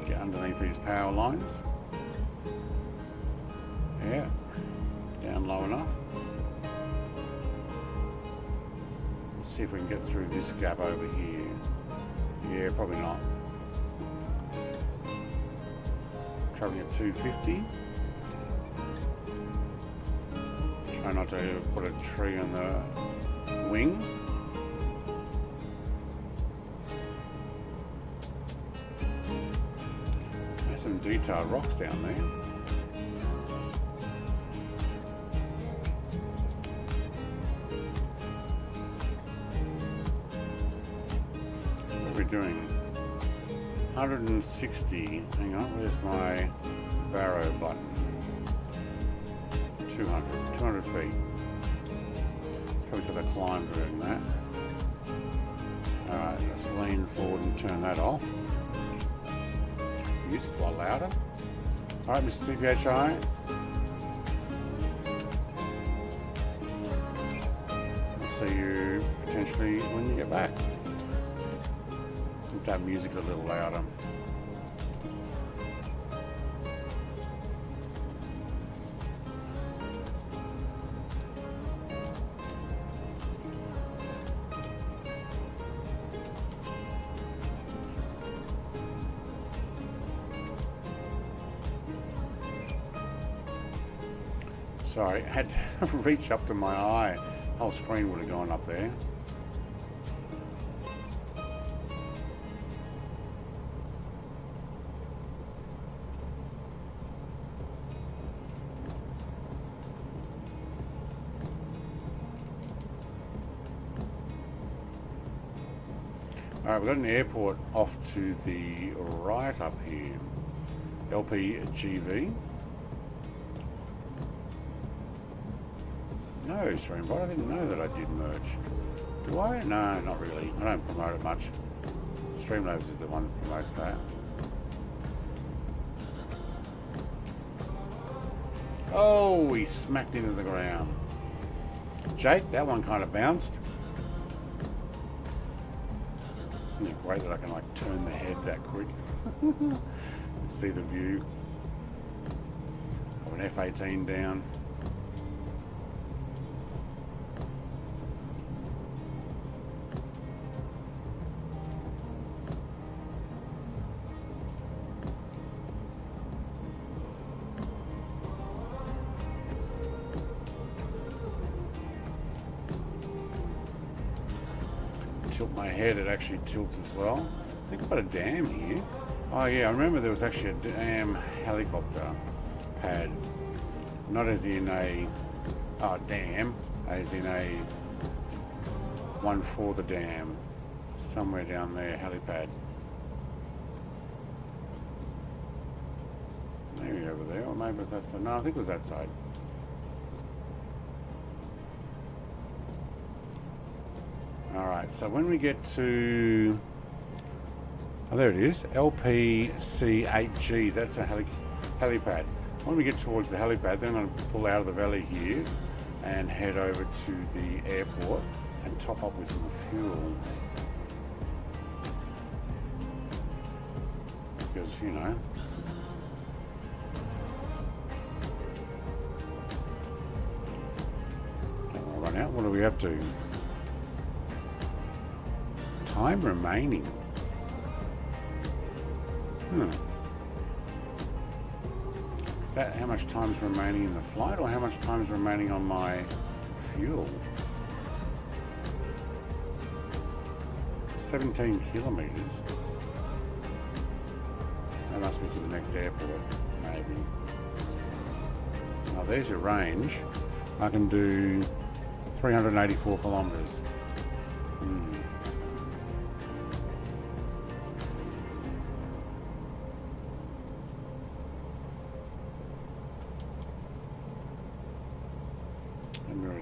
[SPEAKER 1] Get underneath these power lines. Yeah. Down low enough. Let's see if we can get through this gap over here. Yeah, probably not. Traveling at 250. Try not to put a tree on the wing. There's some detailed rocks down there. What are we doing? 160. Hang on, where's my barrow button? 200 feet. It's probably because I climbed during that. Alright, let's lean forward and turn that off. Music's a lot louder. Alright, Mr. TPHI. I'll see you potentially when you get back. If that music's a little louder. Sorry, I had to reach up to my eye. The whole screen would have gone up there. Alright, we've got an airport off to the right up here. LPGV. No, Streambot, I didn't know that I did merch. Do I? No, not really. I don't promote it much. Streamlabs is the one that promotes that. Oh, he smacked into the ground. Jake, that one kind of bounced. Isn't it great that I can like turn the head that quick and see the view of an F-18 down. Tilt my head, it actually tilts as well. I think I've got a dam here. Oh yeah, I remember there was actually a damn helicopter pad. Not as in a dam, as in a one for the dam. Somewhere down there, helipad. Maybe over there, or maybe that's that. No, I think it was that side. Alright, so when we get to... Oh, there it is. LPC8G. That's a helipad. When we get towards the helipad, then I'm going to pull out of the valley here and head over to the airport and top up with some fuel. Because, you know... Don't want to run out. What are we up to? Time remaining. Is that how much time's remaining in the flight, or how much time's remaining on my fuel? 17 kilometers. That must be to the next airport, maybe. Oh, there's your range. I can do 384 kilometers.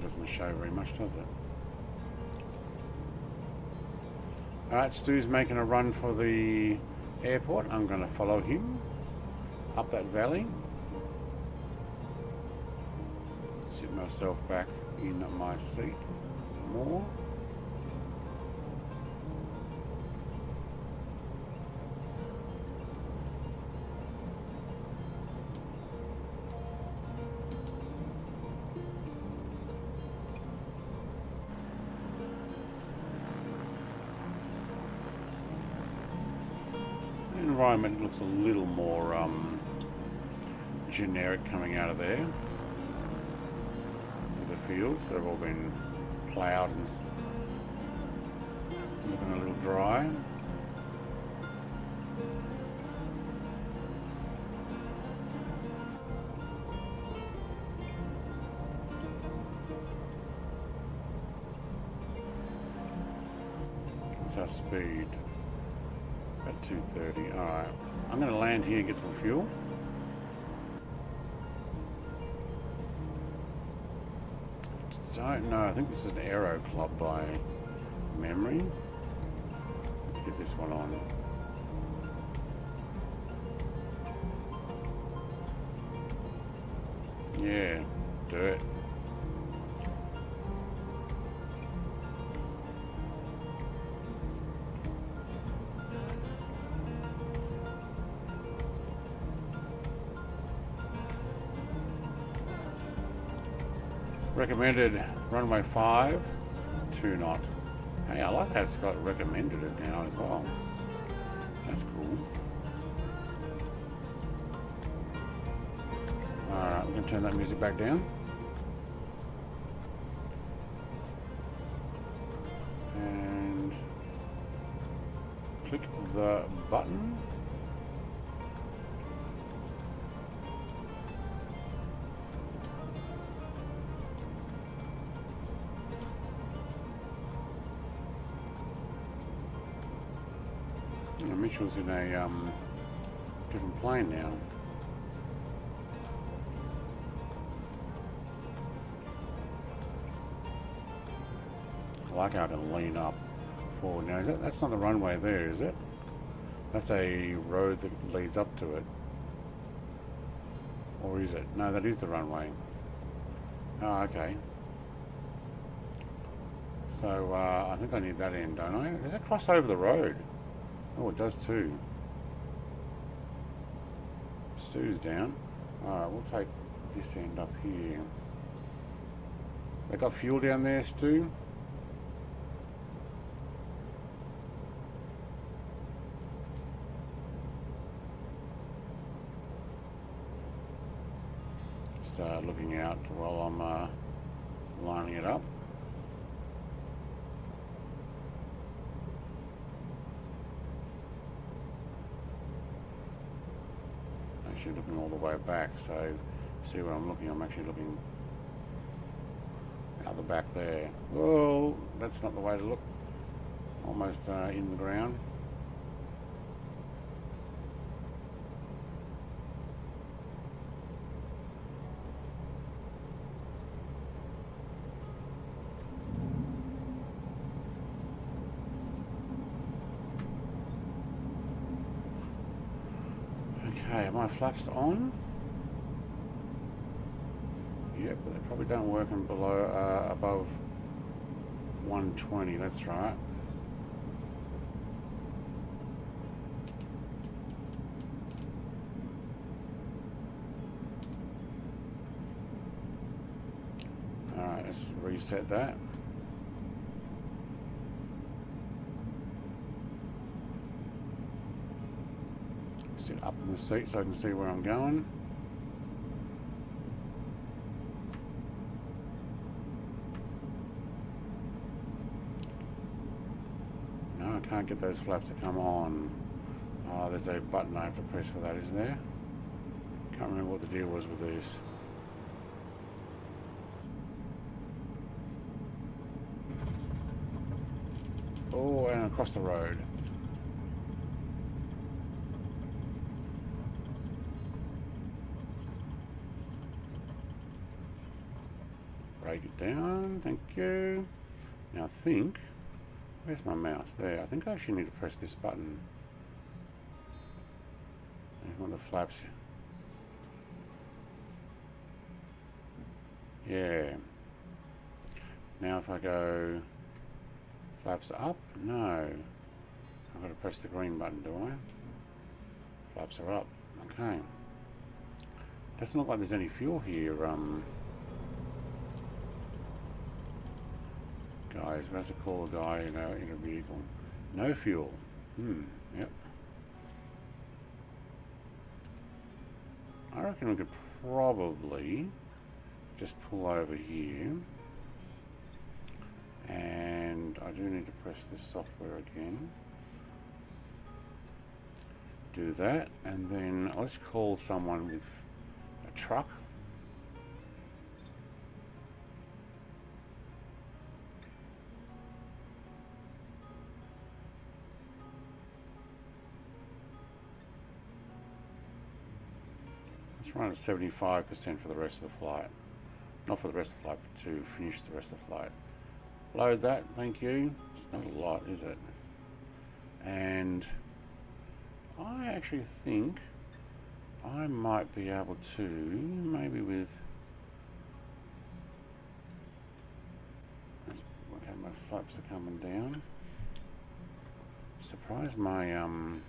[SPEAKER 1] Doesn't show very much, does it? Alright, Stu's making a run for the airport. I'm going to follow him up that valley. Sit myself back in my seat more. environment looks a little more generic coming out of there. With the fields, they've all been ploughed and looking a little dry. That's our speed at 230. Alright, I'm going to land here and get some fuel. Don't know, I think this is an Aero Club by memory. Let's get this one on. Yeah, do it. Recommended runway 5, 2 knot. Hey, I like how it's got recommended it now as well. That's cool. Alright, we're going to turn that music back down. And click the button. Mitchell's in a different plane now. I like how I can lean up forward now. That's not the runway there, is it? That's a road that leads up to it. Or is it? No, that is the runway. Oh, okay. So I think I need that end, don't I? Does it cross over the road? Oh, it does too. Stu's down. Alright, we'll take this end up here. They got fuel down there, Stu? Just looking out while I'm lining it up. Actually looking all the way back, so see where I'm looking. I'm actually looking out the back there. Well, that's not the way to look. Almost in the ground. Okay, are my flaps on? Yep, but they probably don't work in below above 120. That's right. All right, let's reset that. Sit up in the seat so I can see where I'm going. No, I can't get those flaps to come on. Oh, there's a button I have to press for that, isn't there? Can't remember what the deal was with these. Oh, and across the road. Break it down, thank you. Now I think, where's my mouse? There, I think I actually need to press this button. There's one of the flaps. Yeah. Now if I go flaps up, no. I've got to press the green button, do I? Flaps are up, okay. Doesn't look like there's any fuel here, guys. We have to call a guy in a vehicle. No fuel. Yep. I reckon we could probably just pull over here, and I do need to press this software again. Do that, and then let's call someone with a truck. Let's run at 75% for the rest of the flight. Not for the rest of the flight, but to finish the rest of the flight. Load that, thank you. It's not a lot, is it? And I actually think I might be able to, maybe with, okay, my flaps are coming down. Surprised my, hang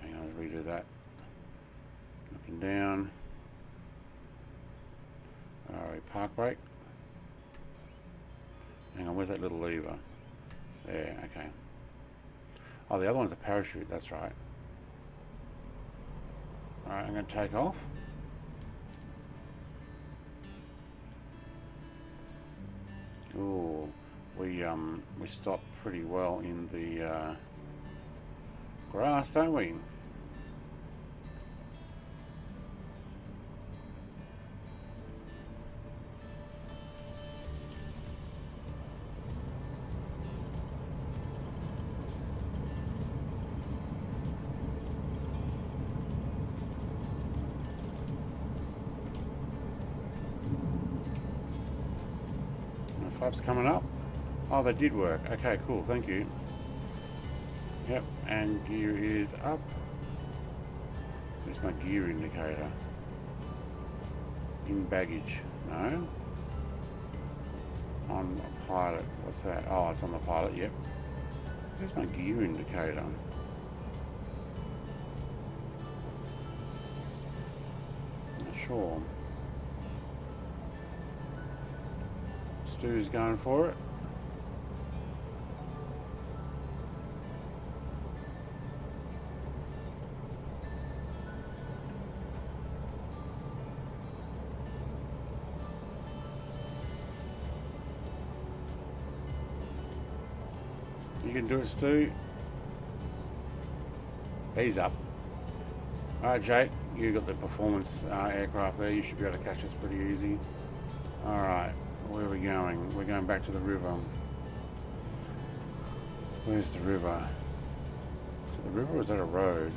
[SPEAKER 1] on, let's redo that. Looking down. Alright, park brake. Hang on, where's that little lever? There, okay. Oh, the other one's a parachute, that's right. Alright, I'm going to take off. Ooh, we stopped pretty well in the grass, don't we? Flaps coming up. Oh, they did work. Okay, cool. Thank you. Yep, and gear is up. Where's my gear indicator? In baggage. No. On pilot. What's that? Oh, it's on the pilot. Yep. Where's my gear indicator? Not sure. Stu's going for it. You can do it, Stu. He's up. Alright, Jake, you got the performance aircraft there. You should be able to catch us pretty easy. Alright. Where are we going? We're going back to the river. Where's the river? Is it the river or is that a road?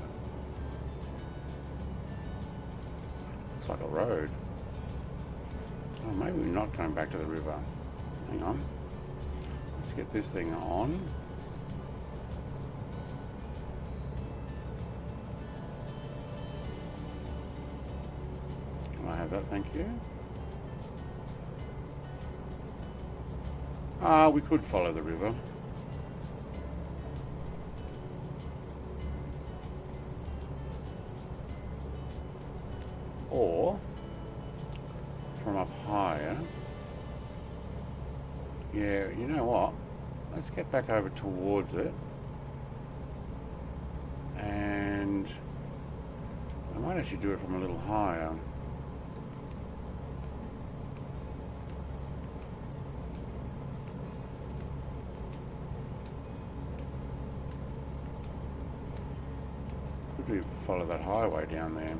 [SPEAKER 1] Looks like a road. Oh, maybe we're not going back to the river. Hang on. Let's get this thing on. Can I have that? Thank you. We could follow the river. Or from up higher. Yeah, you know what? Let's get back over towards it. And I might actually do it from a little higher. We follow that highway down there.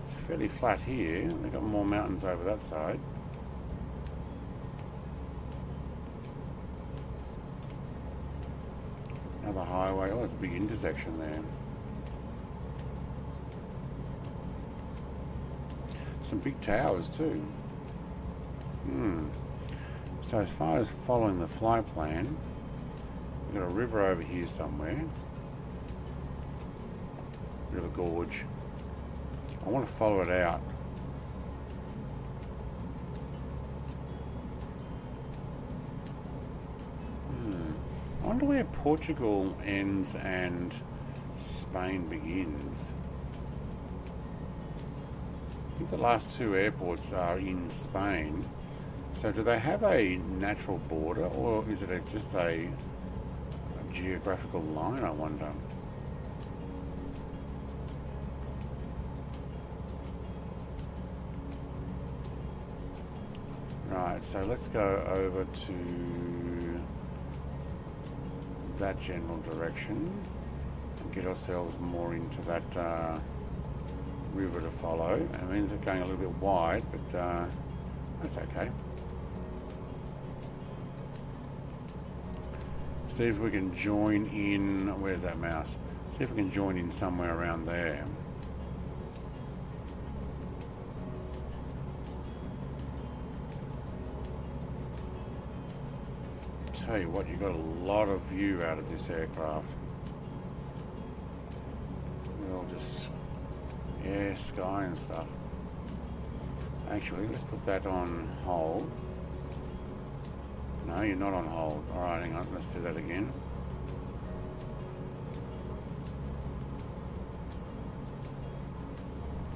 [SPEAKER 1] It's fairly flat here. They've got more mountains over that side. Another highway. Oh, there's a big intersection there. Some big towers too. So as far as following the flight plan, we've got a river over here somewhere. Bit of a gorge. I want to follow it out. I wonder where Portugal ends and Spain begins. I think the last two airports are in Spain. So do they have a natural border, or is it just a geographical line, I wonder? Alright, so let's go over to that general direction and get ourselves more into that river to follow. It means it's going a little bit wide, but that's okay. See if we can join in. Where's that mouse? See if we can join in somewhere around there. Tell you what, you got a lot of view out of this aircraft. We'll just, yeah, sky and stuff. Actually, let's put that on hold. No, you're not on hold. Alright, hang on, let's do that again.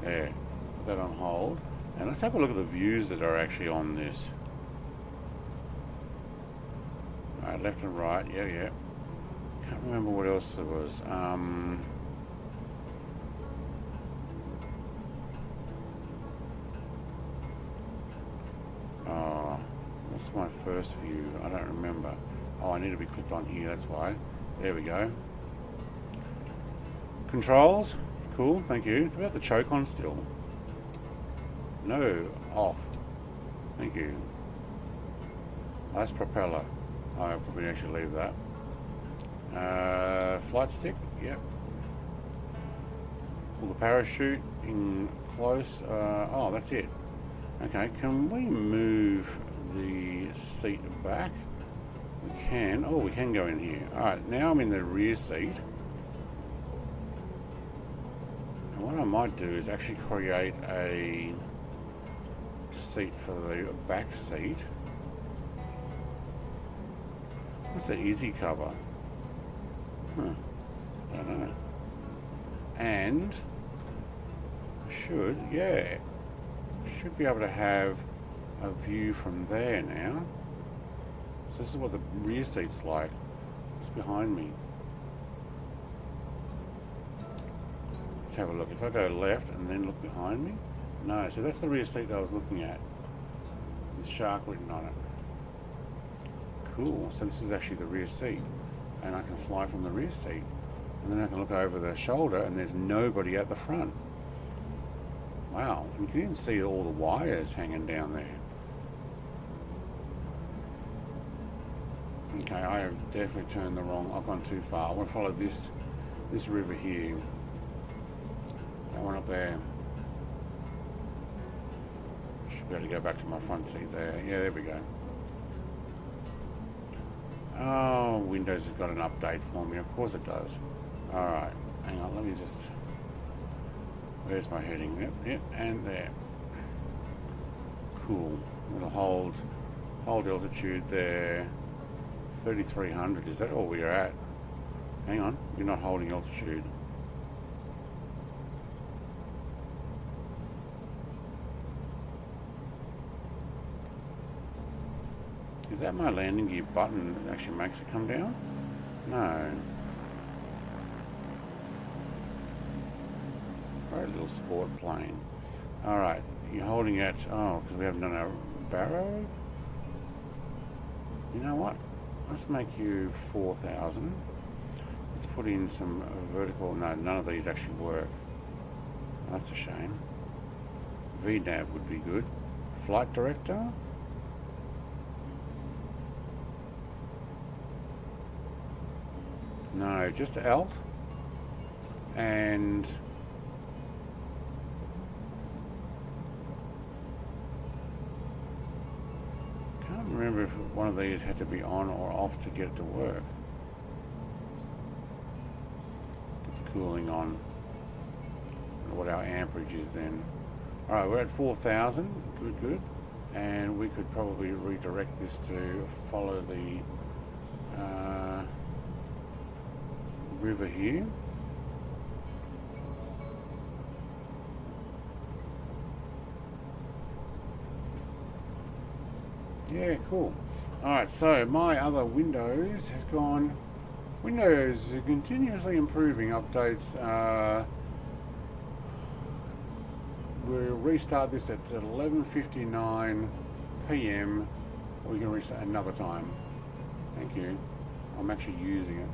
[SPEAKER 1] There, put that on hold. And let's have a look at the views that are actually on this. Alright, left and right, yeah. Can't remember what else there was. What's my first view? I don't remember. Oh, I need to be clicked on here, that's why. There we go. Controls. Cool, thank you. Do we have the choke on still? No, off. Thank you. That's propeller. I'll probably actually leave that. Flight stick, yep. Pull the parachute in close. Oh, that's it. Okay, can we move the seat back? We can. Oh, we can go in here. Alright, now I'm in the rear seat. And what I might do is actually create a seat for the back seat. What's that easy cover? Huh. Don't know. And should be able to have a view from there now. So this is what the rear seat's like. It's behind me. Let's have a look. If I go left and then look behind me. No, so that's the rear seat that I was looking at. With shark written on it. Cool. So this is actually the rear seat. And I can fly from the rear seat. And then I can look over the shoulder and there's nobody at the front. Wow. You can even see all the wires hanging down there. Okay, I have definitely turned the wrong. I've gone too far. I want to follow this river here. That one up there. Should be able to go back to my front seat there. Yeah, there we go. Oh, Windows has got an update for me. Of course it does. Alright, hang on, let me just... Where's my heading? Yep, and there. Cool. It'll hold altitude there. 3,300. Is that all we're at? Hang on, you're not holding altitude. Is that my landing gear button that actually makes it come down? No. Great little sport plane. Alright, you're holding at... Oh, because we haven't done our barrow? You know what? Let's make you 4,000. Let's put in some vertical... No, none of these actually work. That's a shame. VNAV would be good. Flight director? No, just Alt. And... can't remember if one of these had to be on or off to get it to work. Put the cooling on. I wonder what our amperage is then. Alright, we're at 4,000. Good. And we could probably redirect this to follow the river here. Yeah, cool. Alright, so my other Windows has gone... Windows is continuously improving updates. We'll restart this at 11:59 PM Or you can reset another time. Thank you. I'm actually using it.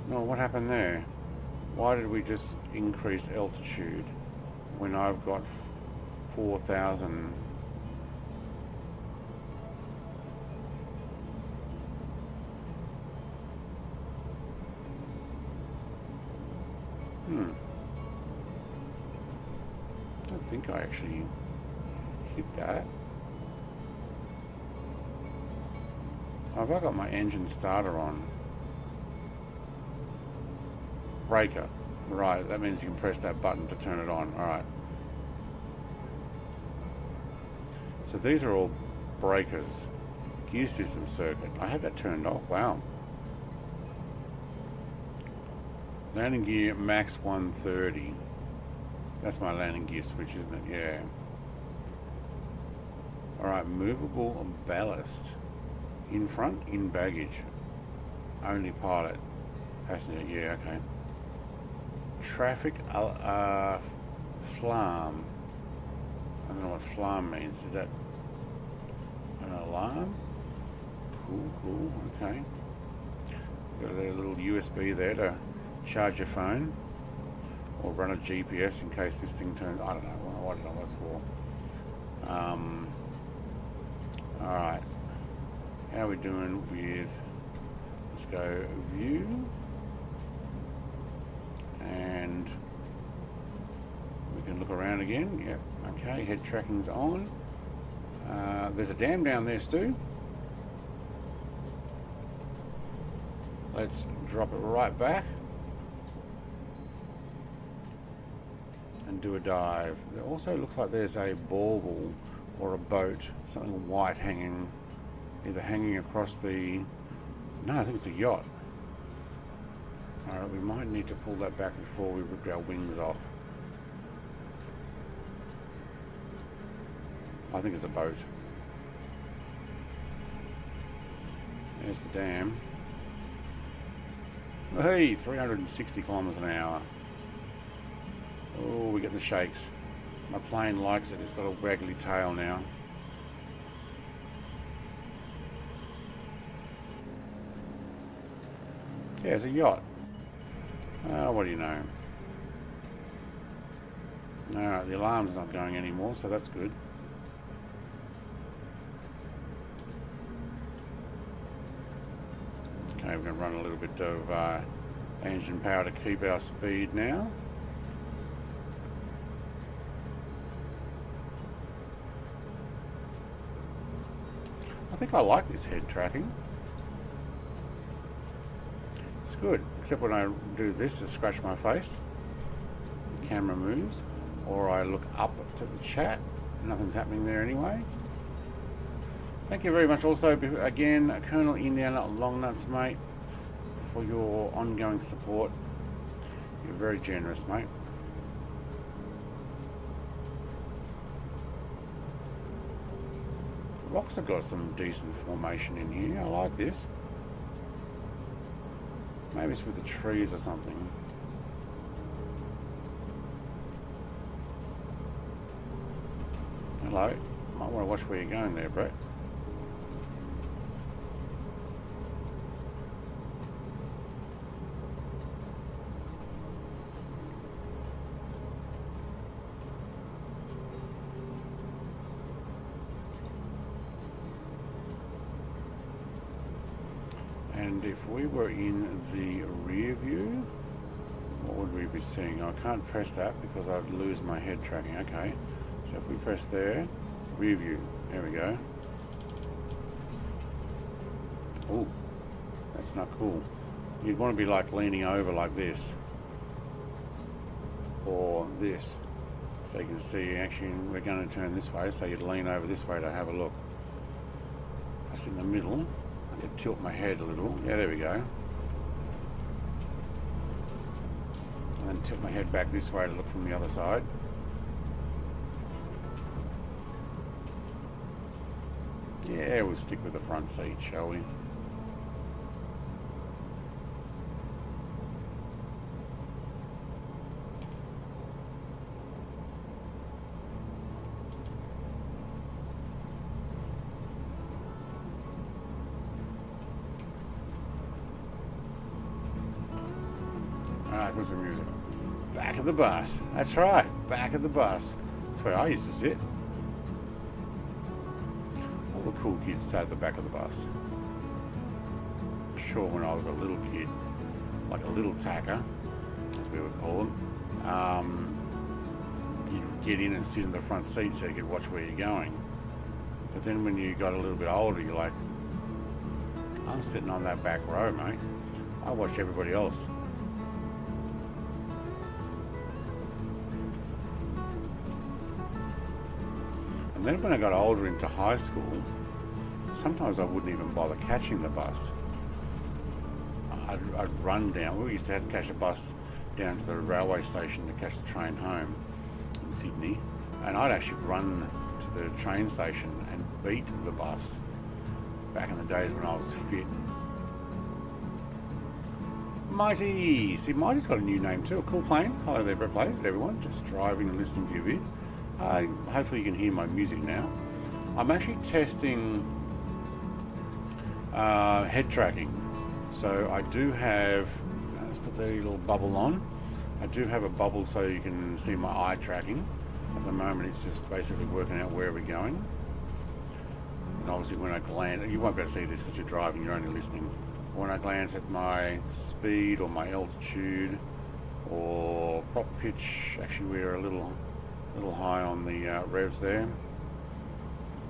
[SPEAKER 1] No, what happened there? Why did we just increase altitude when I've got 4,000? I don't think I actually hit that. Have I got my engine starter on? Breaker. Right, that means you can press that button to turn it on. Alright. So these are all breakers. Gear system circuit. I had that turned off. Wow. Landing gear max 130. That's my landing gear switch, isn't it? Yeah. Alright, movable ballast. In front, in baggage. Only pilot. Passenger, yeah, okay. Traffic flam. I don't know what flam means. Is that an alarm? Cool, okay. Got a little USB there to charge your phone or run a GPS in case this thing turns. I don't know what it's for. Alright, how are we doing with, let's go view, and we can look around again. Yep, okay, head tracking's on. There's a dam down there, Stu. Let's drop it right back and do a dive. It also looks like there's a bauble or a boat, something white hanging, either hanging across the, no, I think it's a yacht. Alright, we might need to pull that back before we rip our wings off. I think it's a boat. There's the dam. Hey, 360 kilometers an hour. Oh, we get the shakes. My plane likes it. It's got a waggly tail now. Yeah, it's a yacht. What do you know? Alright, the alarm's not going anymore, so that's good. Okay, we're going to run a little bit of engine power to keep our speed now. I think I like this head tracking. It's good, except when I do this, I scratch my face, the camera moves, or I look up to the chat, nothing's happening there anyway. Thank you very much also, again, Colonel Indiana Longnuts, mate, for your ongoing support. You're very generous, mate. Rocks have got some decent formation in here. I like this. Maybe it's with the trees or something. Hello. Might want to watch where you're going there, Brett. And if we were in the rear view, what would we be seeing? I can't press that because I'd lose my head tracking. Okay, so if we press there, rear view, there we go. Oh, that's not cool. You'd want to be like leaning over like this, or this, so you can see actually we're going to turn this way, so you'd lean over this way to have a look. Press in the middle. I could tilt my head a little. Yeah, there we go. And then tilt my head back this way to look from the other side. Yeah, we'll stick with the front seat, shall we? Where's the music? Back of the bus. That's right, back of the bus. That's where I used to sit. All the cool kids sat at the back of the bus. I'm sure when I was a little kid, like a little tacker, as we would call them, you'd get in and sit in the front seat so you could watch where you're going. But then when you got a little bit older, you're like, I'm sitting on that back row, mate. I watch everybody else. And then when I got older into high school, sometimes I wouldn't even bother catching the bus. I'd run down. We used to have to catch a bus down to the railway station to catch the train home in Sydney. And I'd actually run to the train station and beat the bus back in the days when I was fit. Mighty! See, Mighty's got a new name too, a cool plane. Hello there, Brett Plays, everyone. Just driving and listening to your vid. Hopefully you can hear my music now. I'm actually testing head tracking. So I do have, let's put the little bubble on. I do have a bubble so you can see my eye tracking. At the moment it's just basically working out where we're going. And obviously when I glance, you won't be able to see this because you're driving, you're only listening. When I glance at my speed or my altitude or prop pitch, actually we're a little high on the revs there.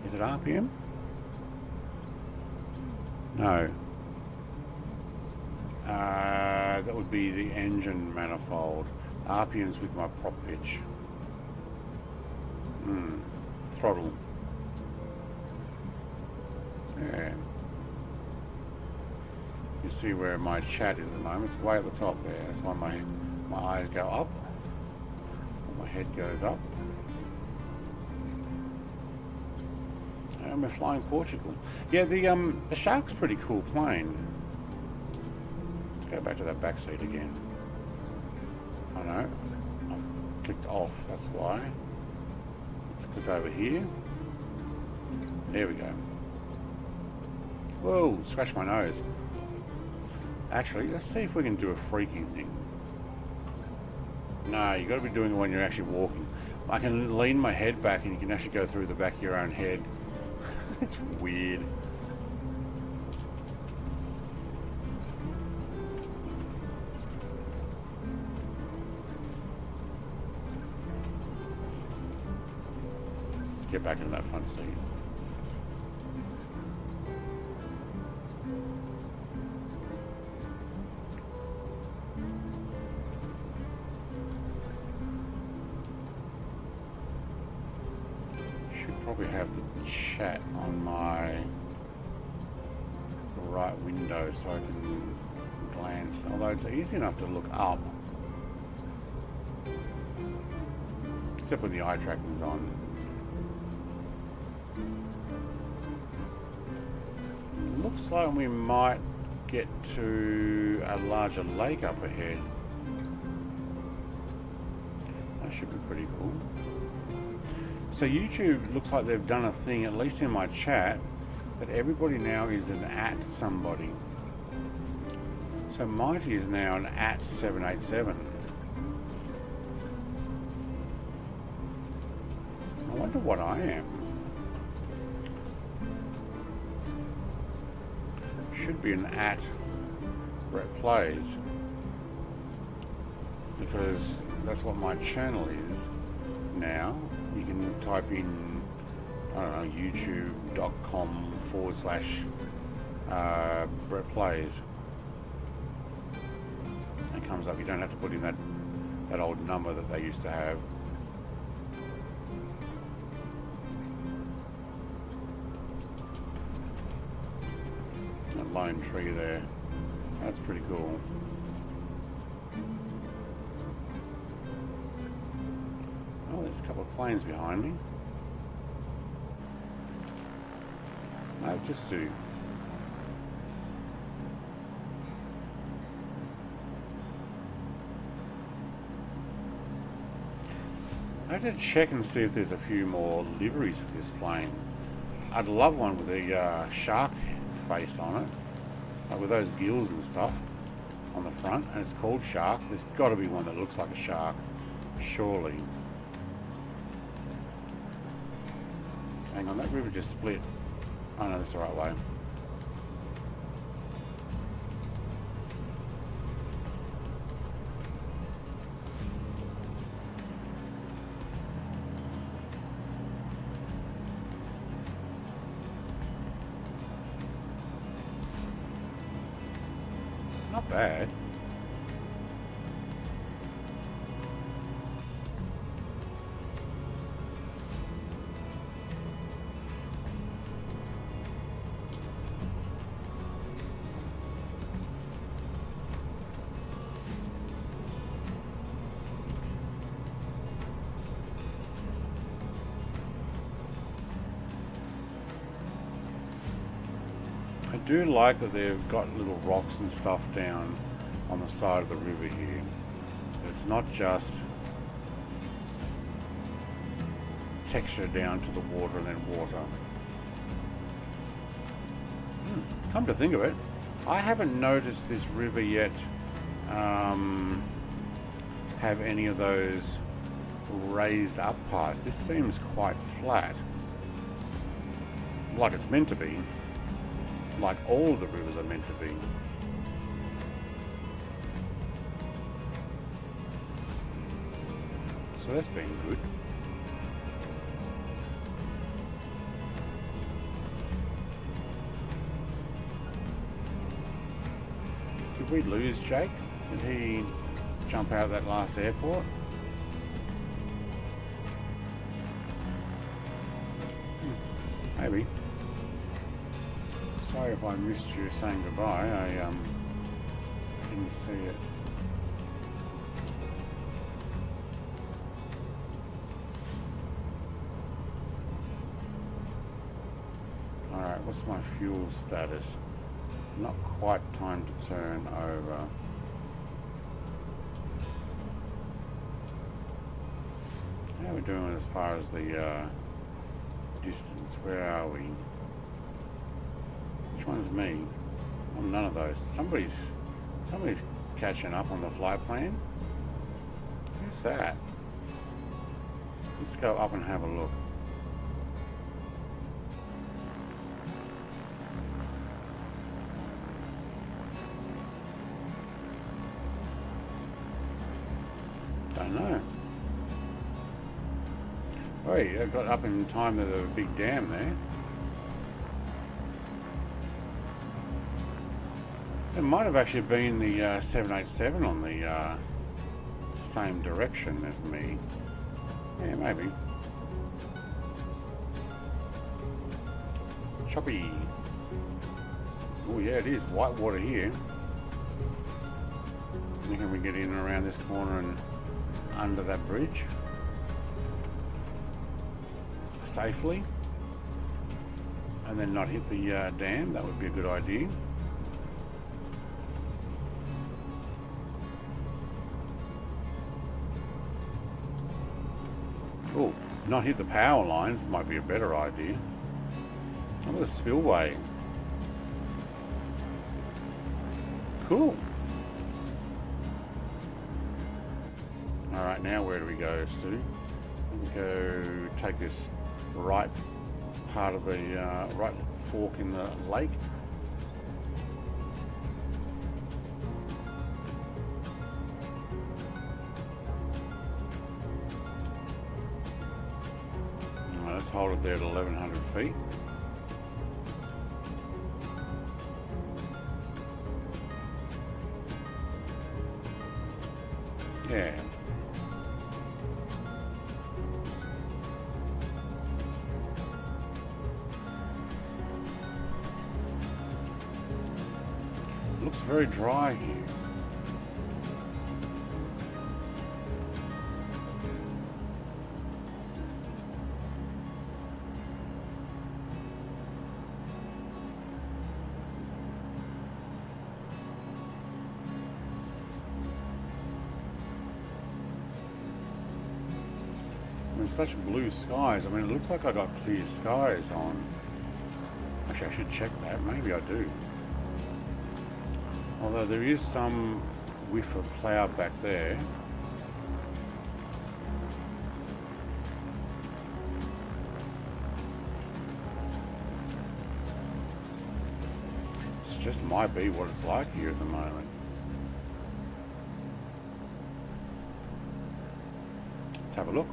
[SPEAKER 1] Is it RPM? No. That would be the engine manifold. RPM's with my prop pitch. Throttle. Yeah. You see where my chat is at the moment. It's way at the top there. That's why my eyes go up. My head goes up. And we're flying Portugal. Yeah, the Shark's pretty cool plane. Let's go back to that back seat again. I know. I've clicked off, that's why. Let's click over here. There we go. Whoa, scratch my nose. Actually, let's see if we can do a freaky thing. No, you've got to be doing it when you're actually walking. I can lean my head back and you can actually go through the back of your own head. It's weird. Let's get back into that front seat. Probably have the chat on my right window so I can glance, although it's easy enough to look up, except when the eye tracking is on. Looks like we might get to a larger lake up ahead. That should be pretty cool. So YouTube looks like they've done a thing, at least in my chat, that everybody now is an at somebody. So Mighty is now an at 787. I wonder what I am. Should be an at Brett Plays, because that's what my channel is now. You can type in, I don't know, youtube.com/Brett Plays. It comes up. You don't have to put in that old number that they used to have. That lone tree there. That's pretty cool. Oh, there's a couple of planes behind me. No, just two. I have to check and see if there's a few more liveries for this plane. I'd love one with a shark face on it, like with those gills and stuff. on the front, and it's called Shark. There's got to be one that looks like a shark, surely. Hang on, that river just split. Oh no, that's the right way. Not bad. I do like that they've got little rocks and stuff down on the side of the river here. It's not just texture down to the water and then water. Come to think of it, I haven't noticed this river yet have any of those raised up parts. This seems quite flat, like it's meant to be. Like all of the rivers are meant to be. So that's been good. Did we lose Jake? Did he jump out of that last airport? Maybe. Sorry if I missed you saying goodbye. I didn't see it. Alright, what's my fuel status? Not quite time to turn over. How are we doing as far as the distance? Where are we? Which one's me? I'm none of those. Somebody's catching up on the flight plan. Who's that? Let's go up and have a look. Don't know. Oh, I got up in time to the big dam there. It might have actually been the 787 on the same direction as me. Yeah, maybe. Choppy. Oh yeah, it is white water here. Can we get in and around this corner and under that bridge safely, and then not hit the dam? That would be a good idea. Oh, not hit the power lines might be a better idea. Look at the spillway. Cool. Alright, now where do we go, Stu? We go take this right part of the right fork in the lake. Let's hold it there at 1100 feet. Yeah. Looks very dry here. Such blue skies. I mean, it looks like I got clear skies on. Actually, I should check that. Maybe I do. Although there is some whiff of cloud back there. This just might be what it's like here at the moment. Let's have a look.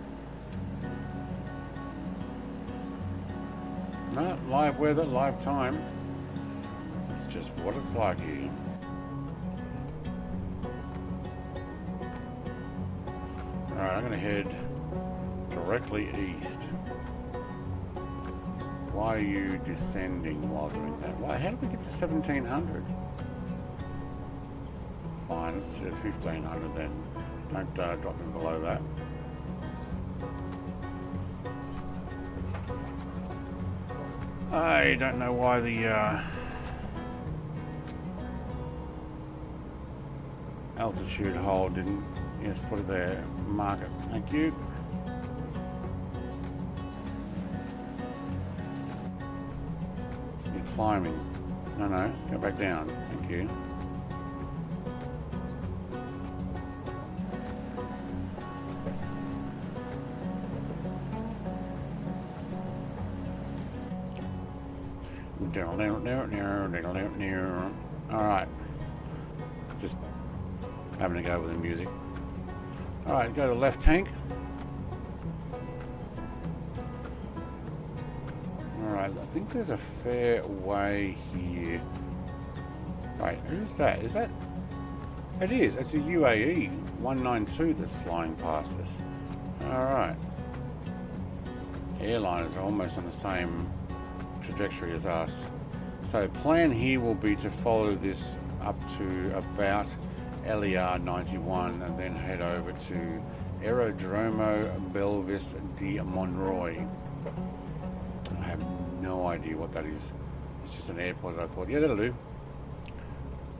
[SPEAKER 1] No, live weather, live time. It's just what it's like here. Alright, I'm going to head directly east. Why are you descending while doing that? Why? How did we get to 1700? Fine, let's do 1500 then. Don't drop me below that. I don't know why the altitude hold didn't. Yes, put it there. Mark it. Thank you. You're climbing. No, go back down. Thank you. Alright. Just having a go with the music. Alright, go to left tank. Alright, I think there's a fair way here. Wait, who's that? Is that? It is. It's a UAE 192 that's flying past us. Alright. Airliners are almost on the same trajectory as us. So plan here will be to follow this up to about LER 91 and then head over to Aerodromo Belvis de Monroy. I have no idea what that is. It's just an airport that I thought, yeah, that'll do.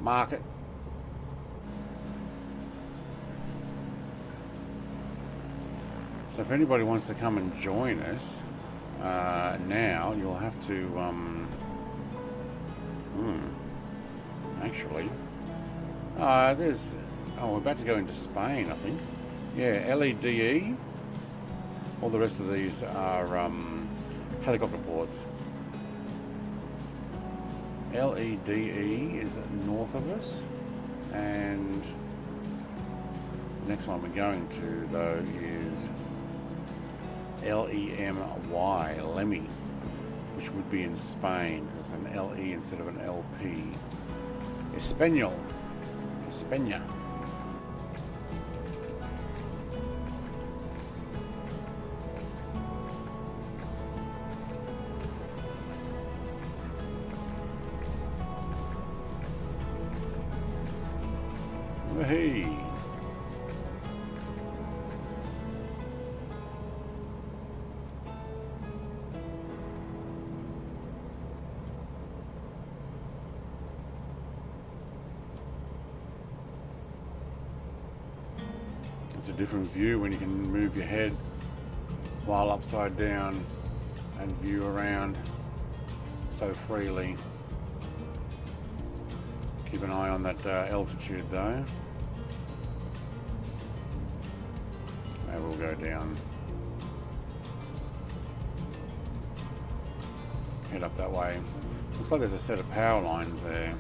[SPEAKER 1] Mark it. So if anybody wants to come and join us, now you'll have to actually there's we're about to go into Spain, I think. Yeah, LEDE. All the rest of these are helicopter ports. LEDE is north of us, and the next one we're going to though is LEMY, which would be in Spain, because it's an LE instead of an LP. España. Hey. It's a different view when you can move your head while upside down and view around so freely. Keep an eye on that altitude though. Maybe we'll go down. Head up that way. Looks like there's a set of power lines there.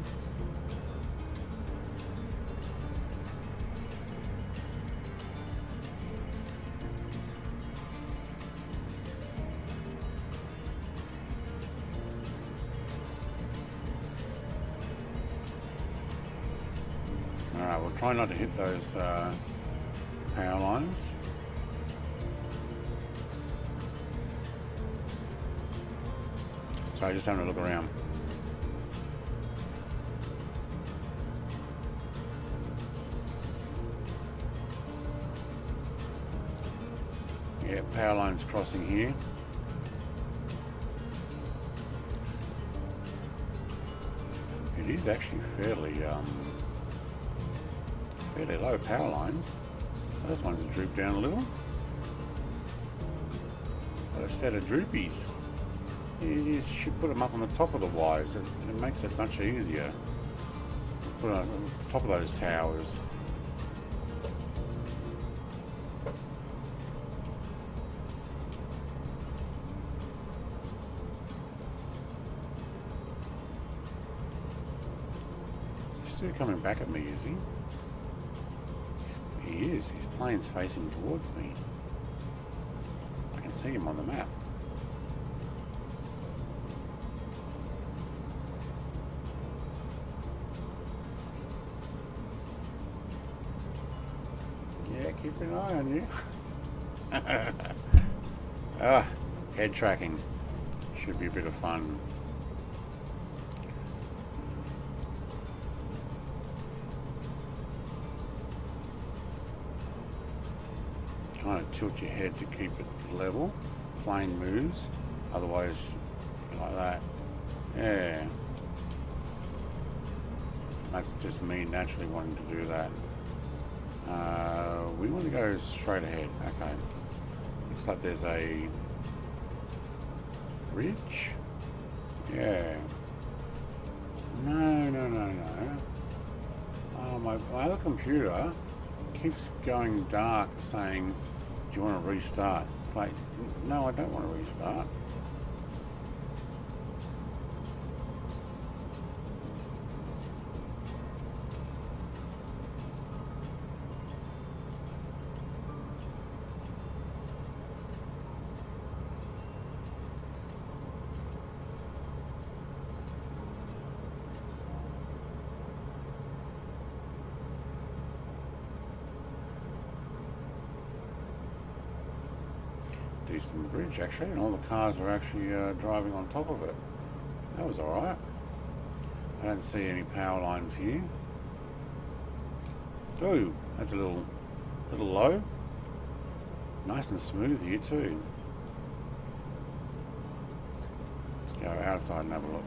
[SPEAKER 1] Alright, we'll try not to hit those power lines. Sorry, just having a look around. Yeah, power lines crossing here. It is actually fairly low power lines. Those ones droop down a little. Got a set of droopies. You should put them up on the top of the wires. It makes it much easier. Put it on top of those towers. He's still coming back at me, is he? He is. His plane's facing towards me. I can see him on the map. Yeah, keep an eye on you. Head tracking. Should be a bit of fun. Kind of tilt your head to keep it level. Plane moves. Otherwise, like that. Yeah. That's just me naturally wanting to do that. We want to go straight ahead. Okay. Looks like there's a bridge. Yeah. No. Oh, my other computer keeps going dark saying, do you want to restart? It's like, no, I don't want to restart. Decent bridge actually, and all the cars are actually driving on top of it. That was alright. I don't see any power lines here. Oh, that's a little low. Nice and smooth here too. Let's go outside and have a look.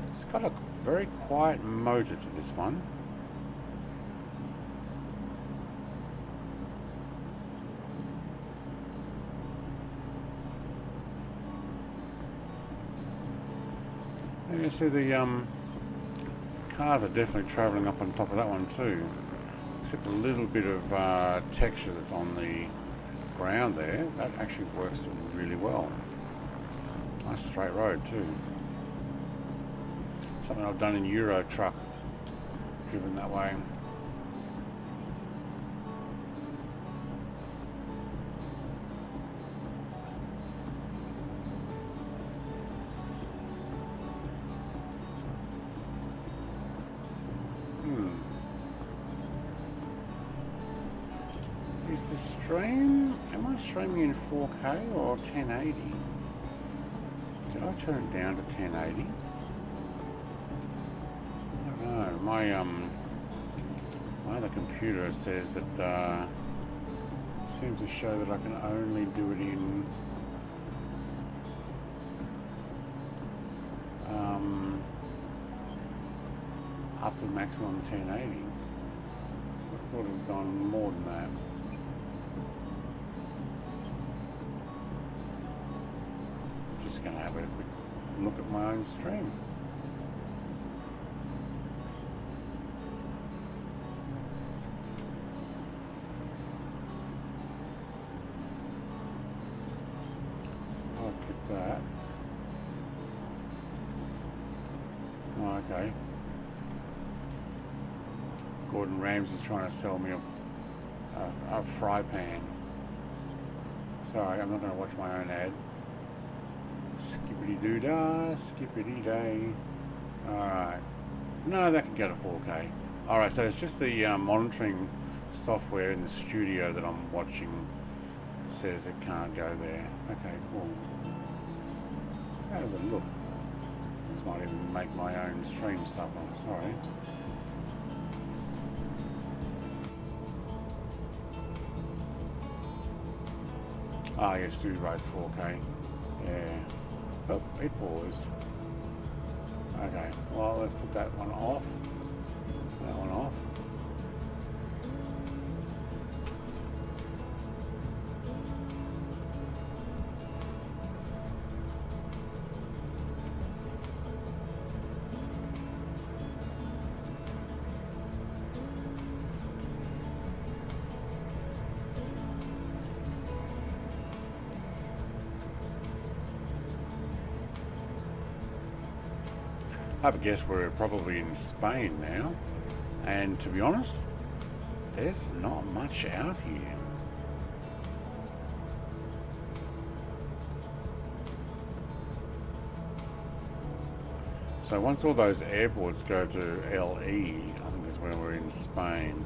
[SPEAKER 1] It's got a very quiet motor to this one. You can see the cars are definitely travelling up on top of that one too, except a little bit of texture that's on the ground there. That actually works really well. Nice straight road too. Something I've done in Euro Truck, driven that way. Is the stream, am I streaming in 4K or 1080? Did I turn it down to 1080? I don't know. My other computer says that seems to show that I can only do it in up to maximum 1080. I thought it had gone more than that. Just going to have a quick look at my own stream. So I'll click that. Oh, okay. Gordon Ramsay's trying to sell me a fry pan. Sorry, I'm not going to watch my own ad. Skippity-doo-dah, skippity-day. Alright. No, that can go to 4K. Alright, so it's just the monitoring software in the studio that I'm watching says it can't go there. Okay, cool. How does it look? This might even make my own stream suffer. Sorry. Ah, yes, Studio Road's 4K. Yeah. Oh, it paused. Okay, well, let's put that one off. That one off. I have a guess we're probably in Spain now, and to be honest, there's not much out here. So once all those airports go to LE, I think that's when we're in Spain.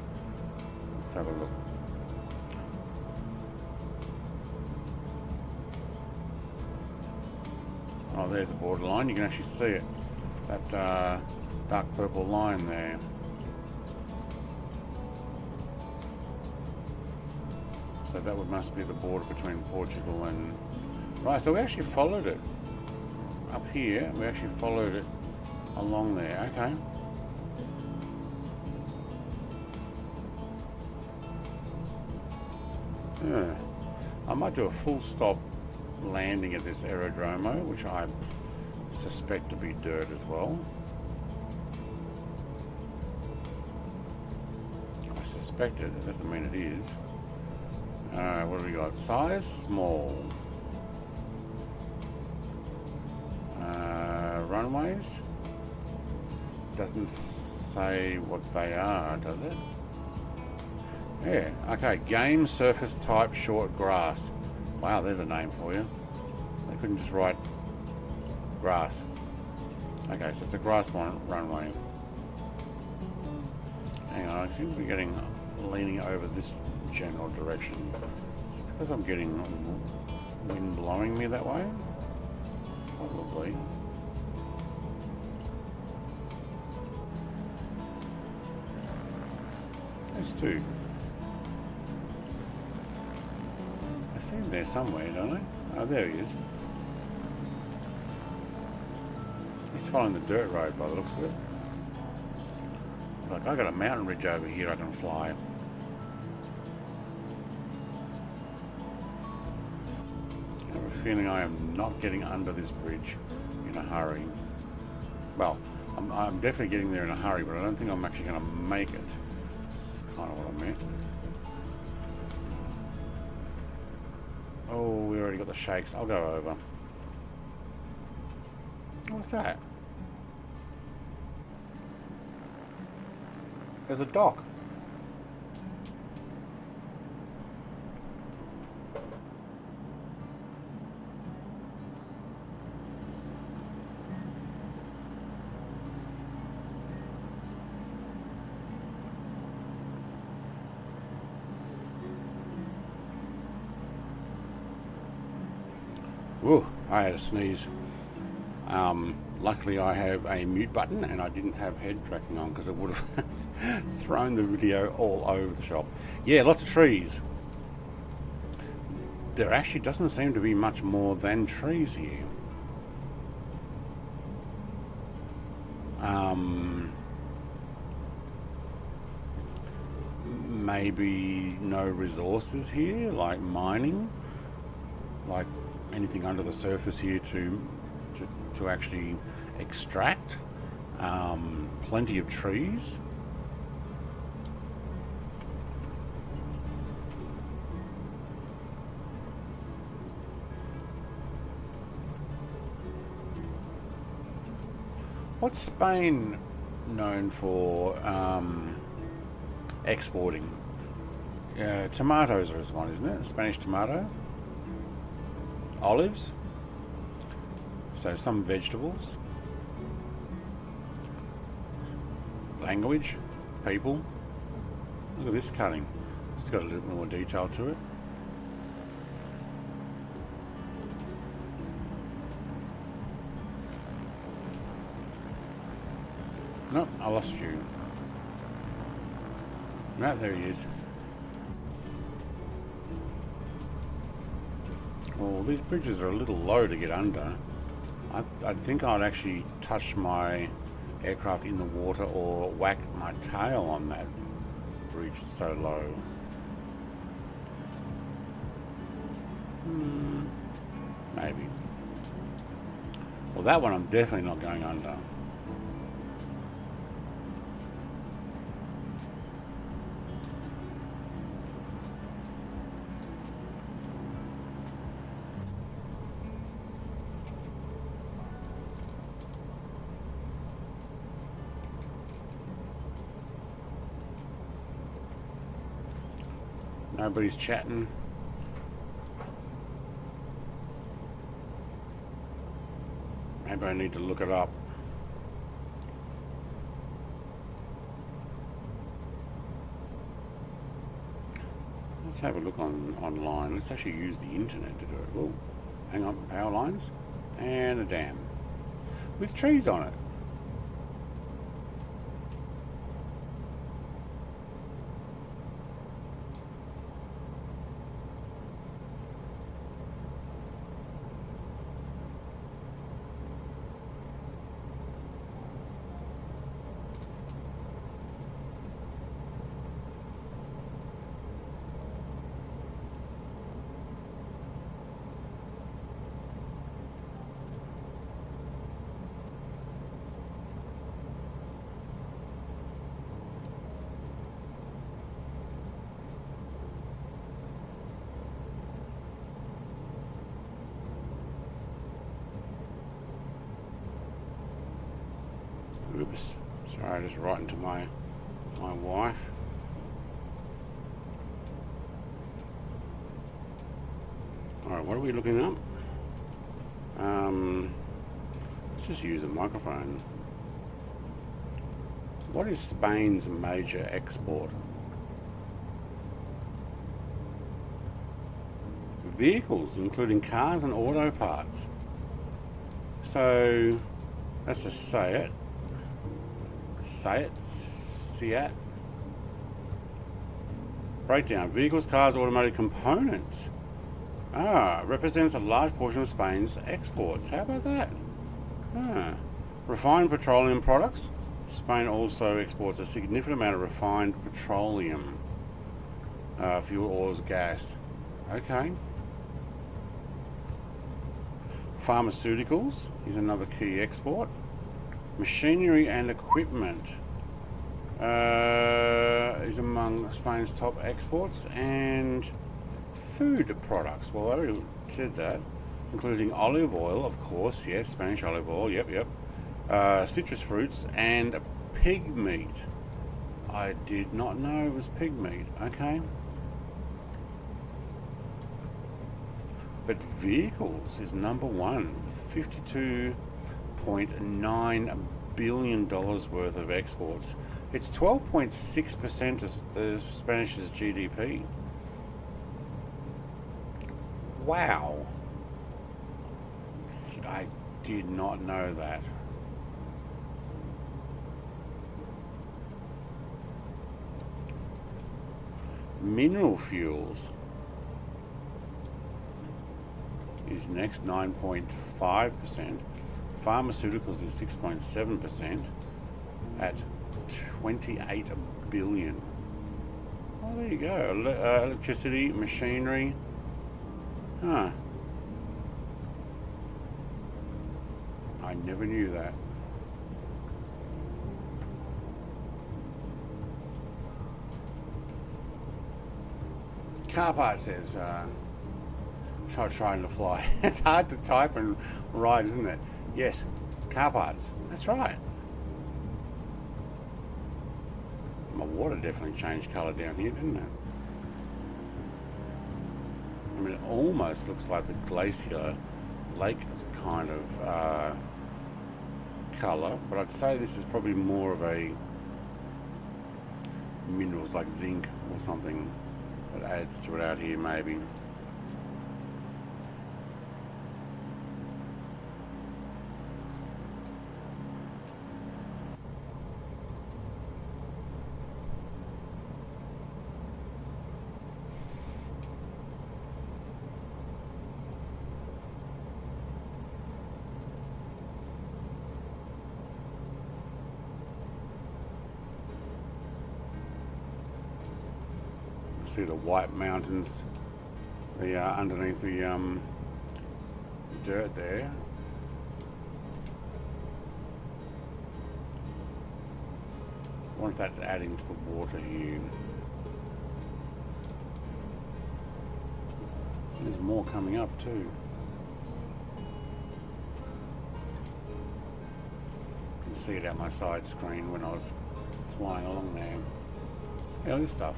[SPEAKER 1] Let's have a look. Oh, there's the borderline. You can actually see it. That dark purple line there. So that must be the border between Portugal and... Right, so we actually followed it. Up here, we actually followed it along there. Okay. Yeah. I might do a full stop landing at this aerodromo, which I suspect to be dirt as well. I suspect it. It doesn't mean it is. What do we got? Size? Small. Runways? Doesn't say what they are, does it? Yeah, okay. Game surface type short grass. Wow, there's a name for you. They couldn't just write grass. Okay, so it's a grass runway. Hang on, I seem to be leaning over this general direction. Is it because I'm getting wind blowing me that way? Probably. There's two. I see him there somewhere, don't I? Oh, there he is. He's following the dirt road by the looks of it. Like, I got a mountain ridge over here I can fly. I have a feeling I am not getting under this bridge in a hurry. Well, I'm definitely getting there in a hurry, but I don't think I'm actually going to make it. That's kind of what I meant. Oh, we already got the shakes. I'll go over. What's that? There's a dock. Whoa, I had a sneeze. Luckily I have a mute button and I didn't have head tracking on because it would have thrown the video all over the shop. Yeah, lots of trees. There actually doesn't seem to be much more than trees here. Maybe no resources here, like mining, like anything under the surface here to actually extract. Plenty of trees. What's Spain known for exporting? Tomatoes is one, isn't it? Spanish tomato. Olives. So some vegetables. Language. People. Look at this cutting. It's got a little more detail to it. Nope, I lost you. No, there he is. Well, these bridges are a little low to get under. I think I'd actually touch my aircraft in the water or whack my tail on that bridge. It's so low. Maybe. Well, that one I'm definitely not going under. Nobody's chatting. Maybe I need to look it up. Let's have a look online. Let's actually use the internet to do it. Oh, hang on, power lines and a dam with trees on it. Oops, sorry, I just right into my wife. Alright, what are we looking up? Let's just use a microphone. What is Spain's major export? Vehicles, including cars and auto parts. So, that's a Saitek. Saitek. Breakdown. Vehicles, cars, automotive components. Represents a large portion of Spain's exports. How about that? Refined petroleum products. Spain also exports a significant amount of refined petroleum. Fuel, oils, gas. Okay. Pharmaceuticals is another key export. Machinery and equipment is among Spain's top exports, and food products. Well, I already said that, including olive oil, of course. Yes, Spanish olive oil. Yep. Citrus fruits and pig meat. I did not know it was pig meat. Okay. But vehicles is number one with $52.9 billion worth of exports. It's 12.6% of the Spanish's GDP. Wow. I did not know that. Mineral fuels is next, 9.5%. Pharmaceuticals is 6.7% at 28 billion. Oh, there you go. Electricity, machinery. I never knew that. Car part says, trying to fly. It's hard to type and write, isn't it? Yes, car parts. That's right. My water definitely changed colour down here, didn't it? I mean, it almost looks like the glacier lake kind of colour, but I'd say this is probably more of a minerals like zinc or something that adds to it out here, maybe. See the white mountains, underneath the dirt there. I wonder if that's adding to the water here. There's more coming up too. You can see it out my side screen when I was flying along there. Yeah, this stuff.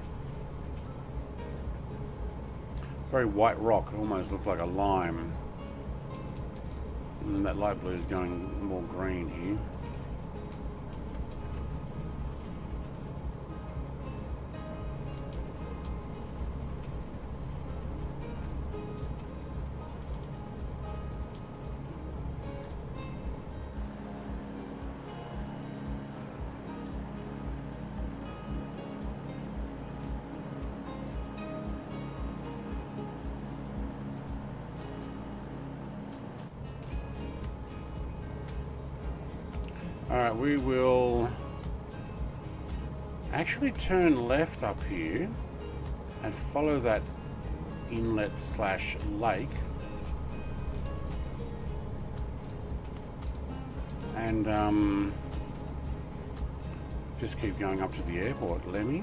[SPEAKER 1] very white rock. It almost looks like a lime. And that light blue is going more green here. Alright, we will actually turn left up here and follow that inlet slash lake and just keep going up to the airport, LEMY.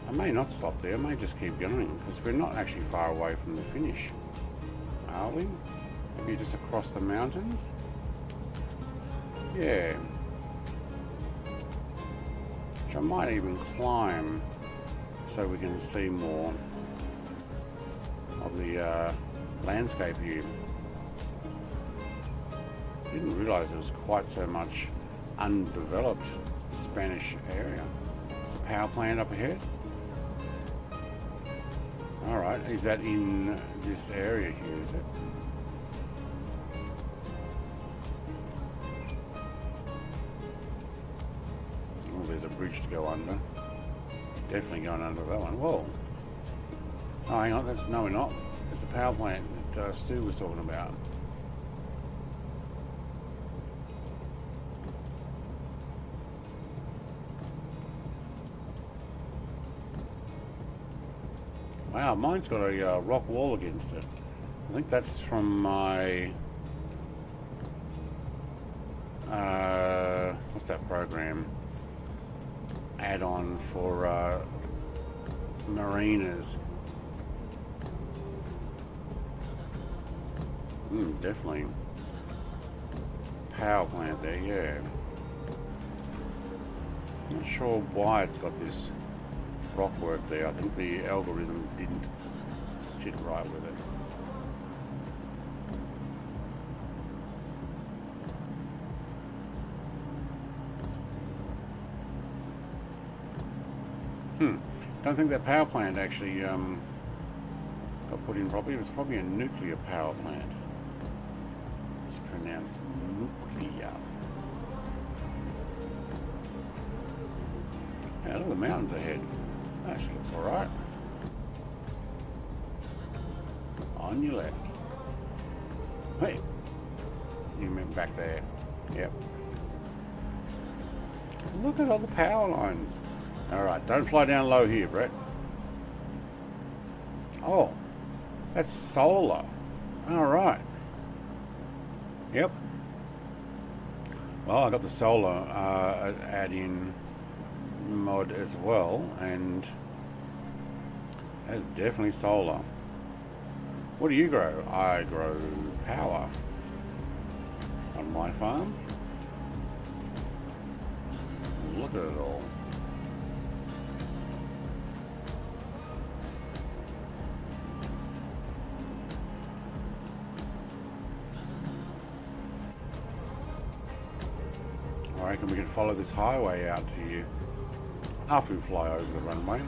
[SPEAKER 1] I may not stop there, I may just keep going because we're not actually far away from the finish, are we? Maybe just across the mountains? Yeah. Which I might even climb so we can see more of the landscape here. Didn't realise there was quite so much undeveloped Spanish area. There's a power plant up ahead. Alright, is that in this area here, is it? There's a bridge to go under. Definitely going under that one. Whoa. Oh, hang on. No, we're not. It's the power plant that Stu was talking about. Wow, mine's got a rock wall against it. I think that's from my... what's that program? Add-on for marinas. Definitely power plant there, yeah. Not sure why it's got this rock work there. I think the algorithm didn't sit right with it. Don't think that power plant actually got put in properly. It was probably a nuclear power plant. It's pronounced nuclear. Yeah, look at the mountains ahead. That actually looks alright. On your left. Hey! You meant back there. Yep. Look at all the power lines. Alright, don't fly down low here, Brett. Oh, that's solar. Alright. Yep. Well, I got the solar add-in mod as well, and that's definitely solar. What do you grow? I grow power on my farm. Look at it all. I reckon we can follow this highway out to you after we fly over the runway.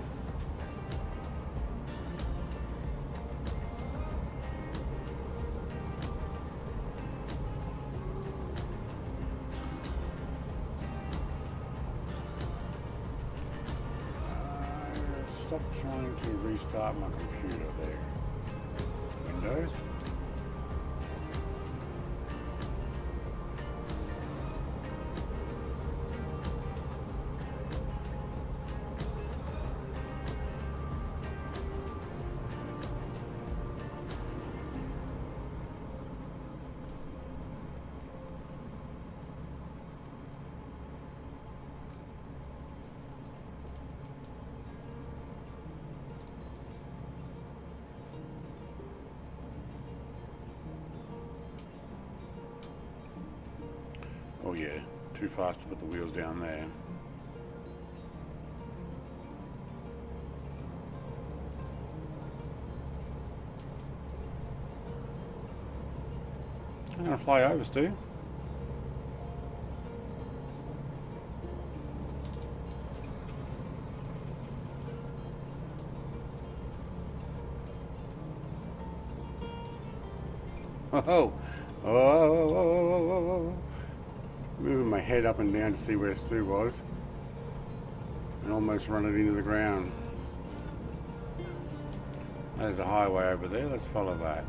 [SPEAKER 1] Stop trying to restart my computer there. Windows. Oh yeah, too fast to put the wheels down there. I'm going to fly over, Stu. Oh, oh, moving my head up and down to see where Stu was, and almost run it into the ground. There's a highway over there. Let's follow that.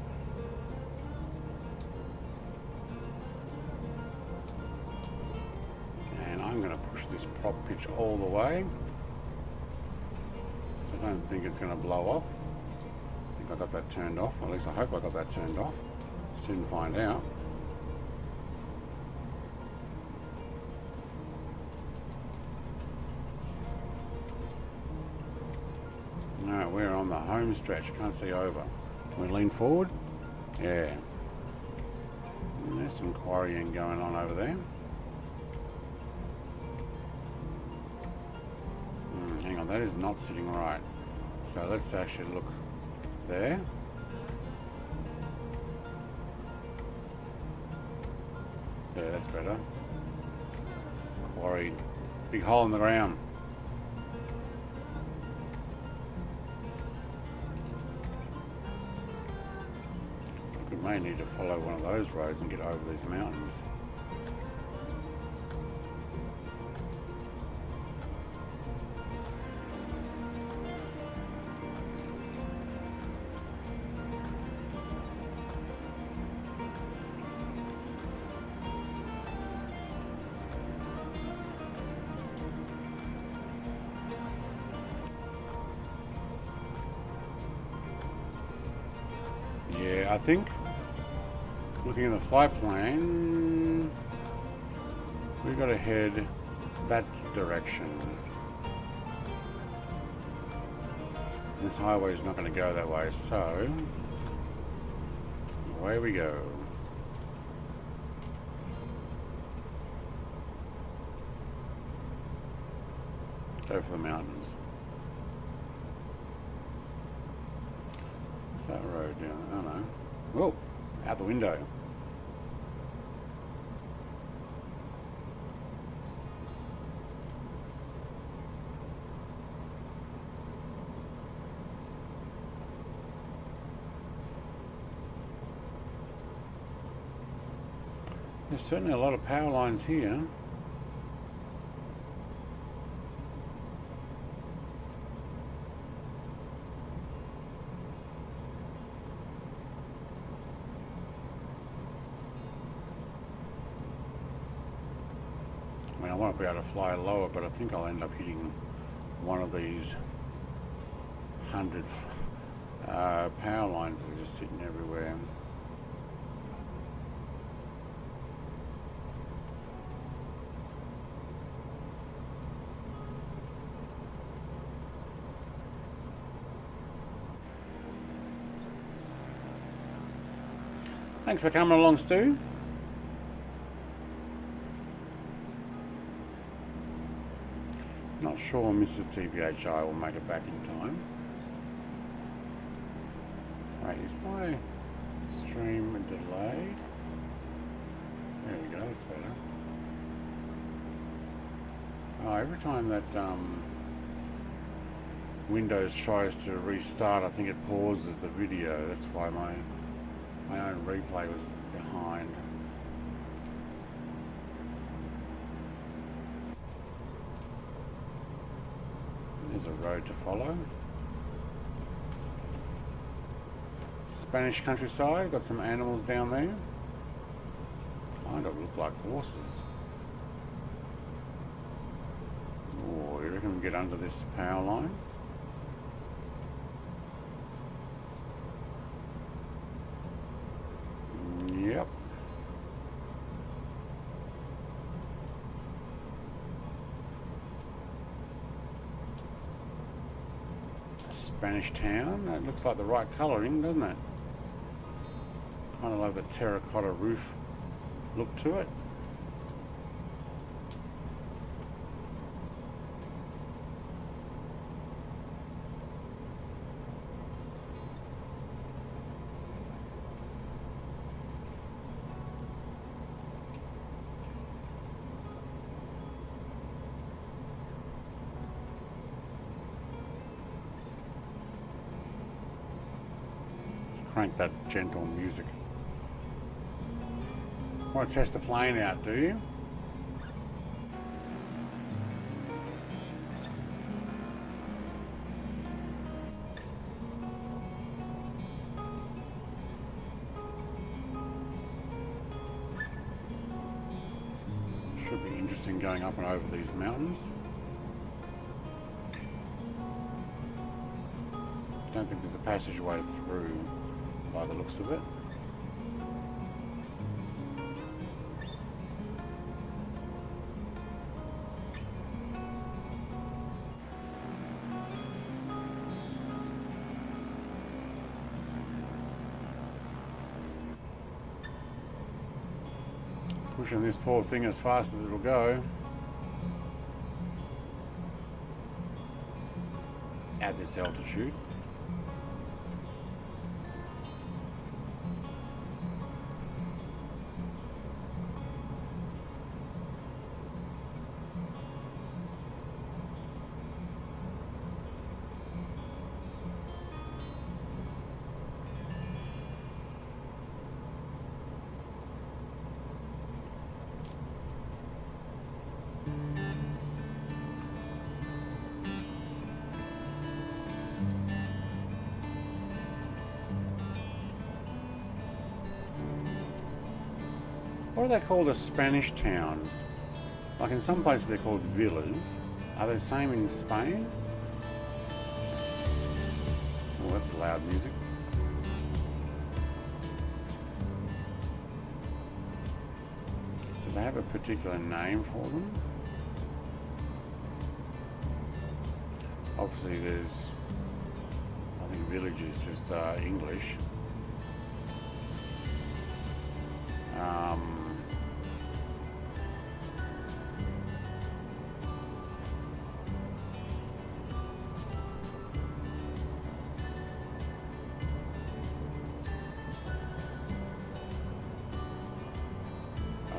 [SPEAKER 1] And I'm going to push this prop pitch all the way, so I don't think it's going to blow off. I think I got that turned off. At least I hope I got that turned off. Soon find out. Alright, we're on the home stretch. Can't see over. We lean forward. Yeah. And there's some quarrying going on over there. Hang on, that is not sitting right. So let's actually look there. Yeah, that's better. Quarried. Big hole in the ground. We may need to follow one of those roads and get over these mountains. Yeah, I think looking at the flight plan, we've got to head that direction. This highway is not going to go that way, so away we go. Go for the mountains. What's that road down there? I don't know. Whoa, out the window. There's certainly a lot of power lines here. I mean, I want to be able to fly lower, but I think I'll end up hitting one of these 100 power lines that are just sitting everywhere. Thanks for coming along, Stu. Not sure Mrs. TPHI will make it back in time. Wait, is my stream delayed? There we go, that's better. Oh, every time that Windows tries to restart, I think it pauses the video. That's why my own replay was behind. There's a road to follow. Spanish countryside, got some animals down there. Kind of look like horses. Oh, you reckon we can get under this power line? Yep. Spanish town. That looks like the right colouring, doesn't it? Kind of like the terracotta roof look to it. crank that gentle music. Want to test the plane out, do you? Should be interesting going up and over these mountains. Don't think there's a passageway through by the looks of it. Pushing this poor thing as fast as it'll go. At this altitude. What are they called, the Spanish towns? Like in some places they're called villas. Are they the same in Spain? Oh, that's loud music. Do they have a particular name for them? Obviously there's, I think village is just English.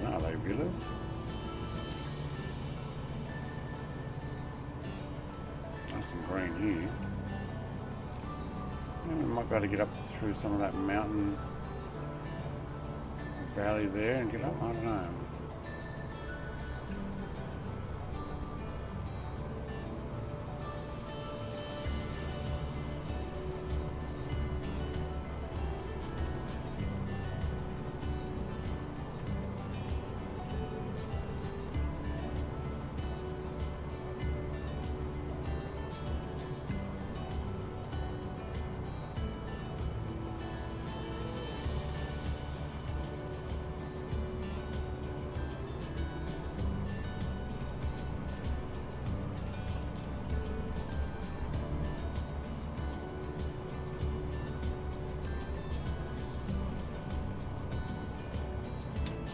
[SPEAKER 1] Are they villas? Nice and green here. We might be able to get up through some of that mountain valley there and get up. I don't know.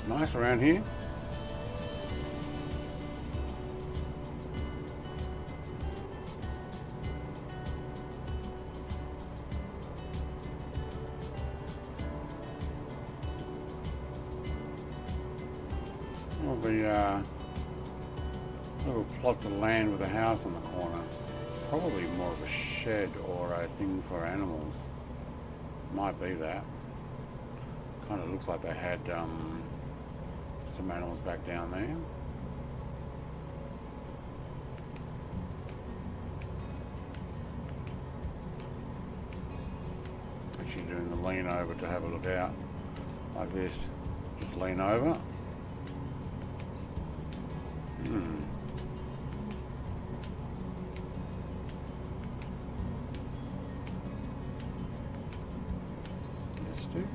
[SPEAKER 1] Nice around here. All the little plots of land with a house on the corner. Probably more of a shed or a thing for animals. Might be that. Kind of looks like they had some animals back down there. Actually doing the lean over to have a look out like this. Just lean over. Yes, do.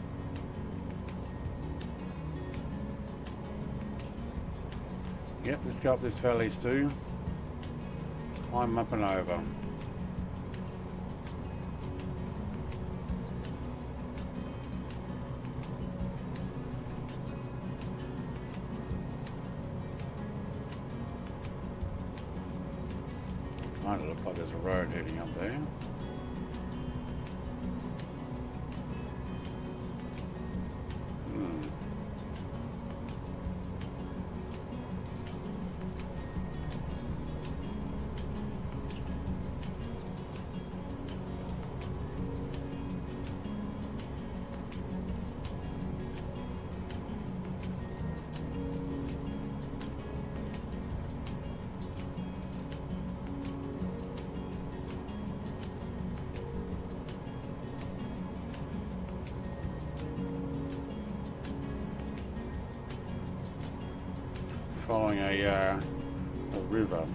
[SPEAKER 1] Yep, let's go up this valley, Stu. Climb up and over. Kind of looks like there's a road heading up there. following a river.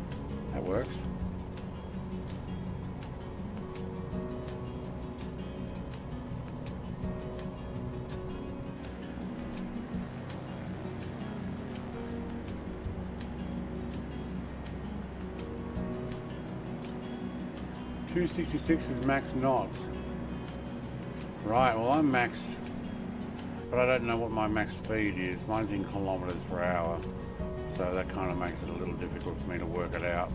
[SPEAKER 1] That works. .266 is max knots. Right, well I'm max, but I don't know what my max speed is. Mine's in kilometers per hour, so that kind of makes it a little difficult for me to work it out.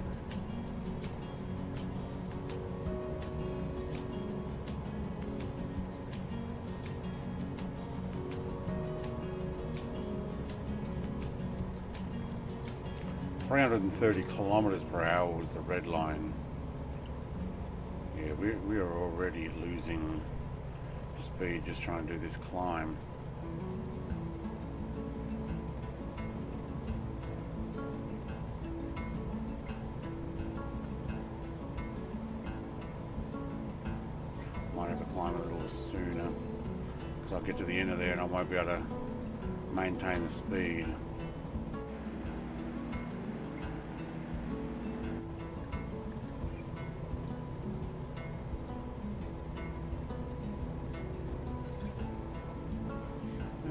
[SPEAKER 1] .330 kilometers per hour was the red line. Yeah, we are already losing speed just trying to do this climb. Might have to climb a little sooner because I'll get to the end of there and I won't be able to maintain the speed.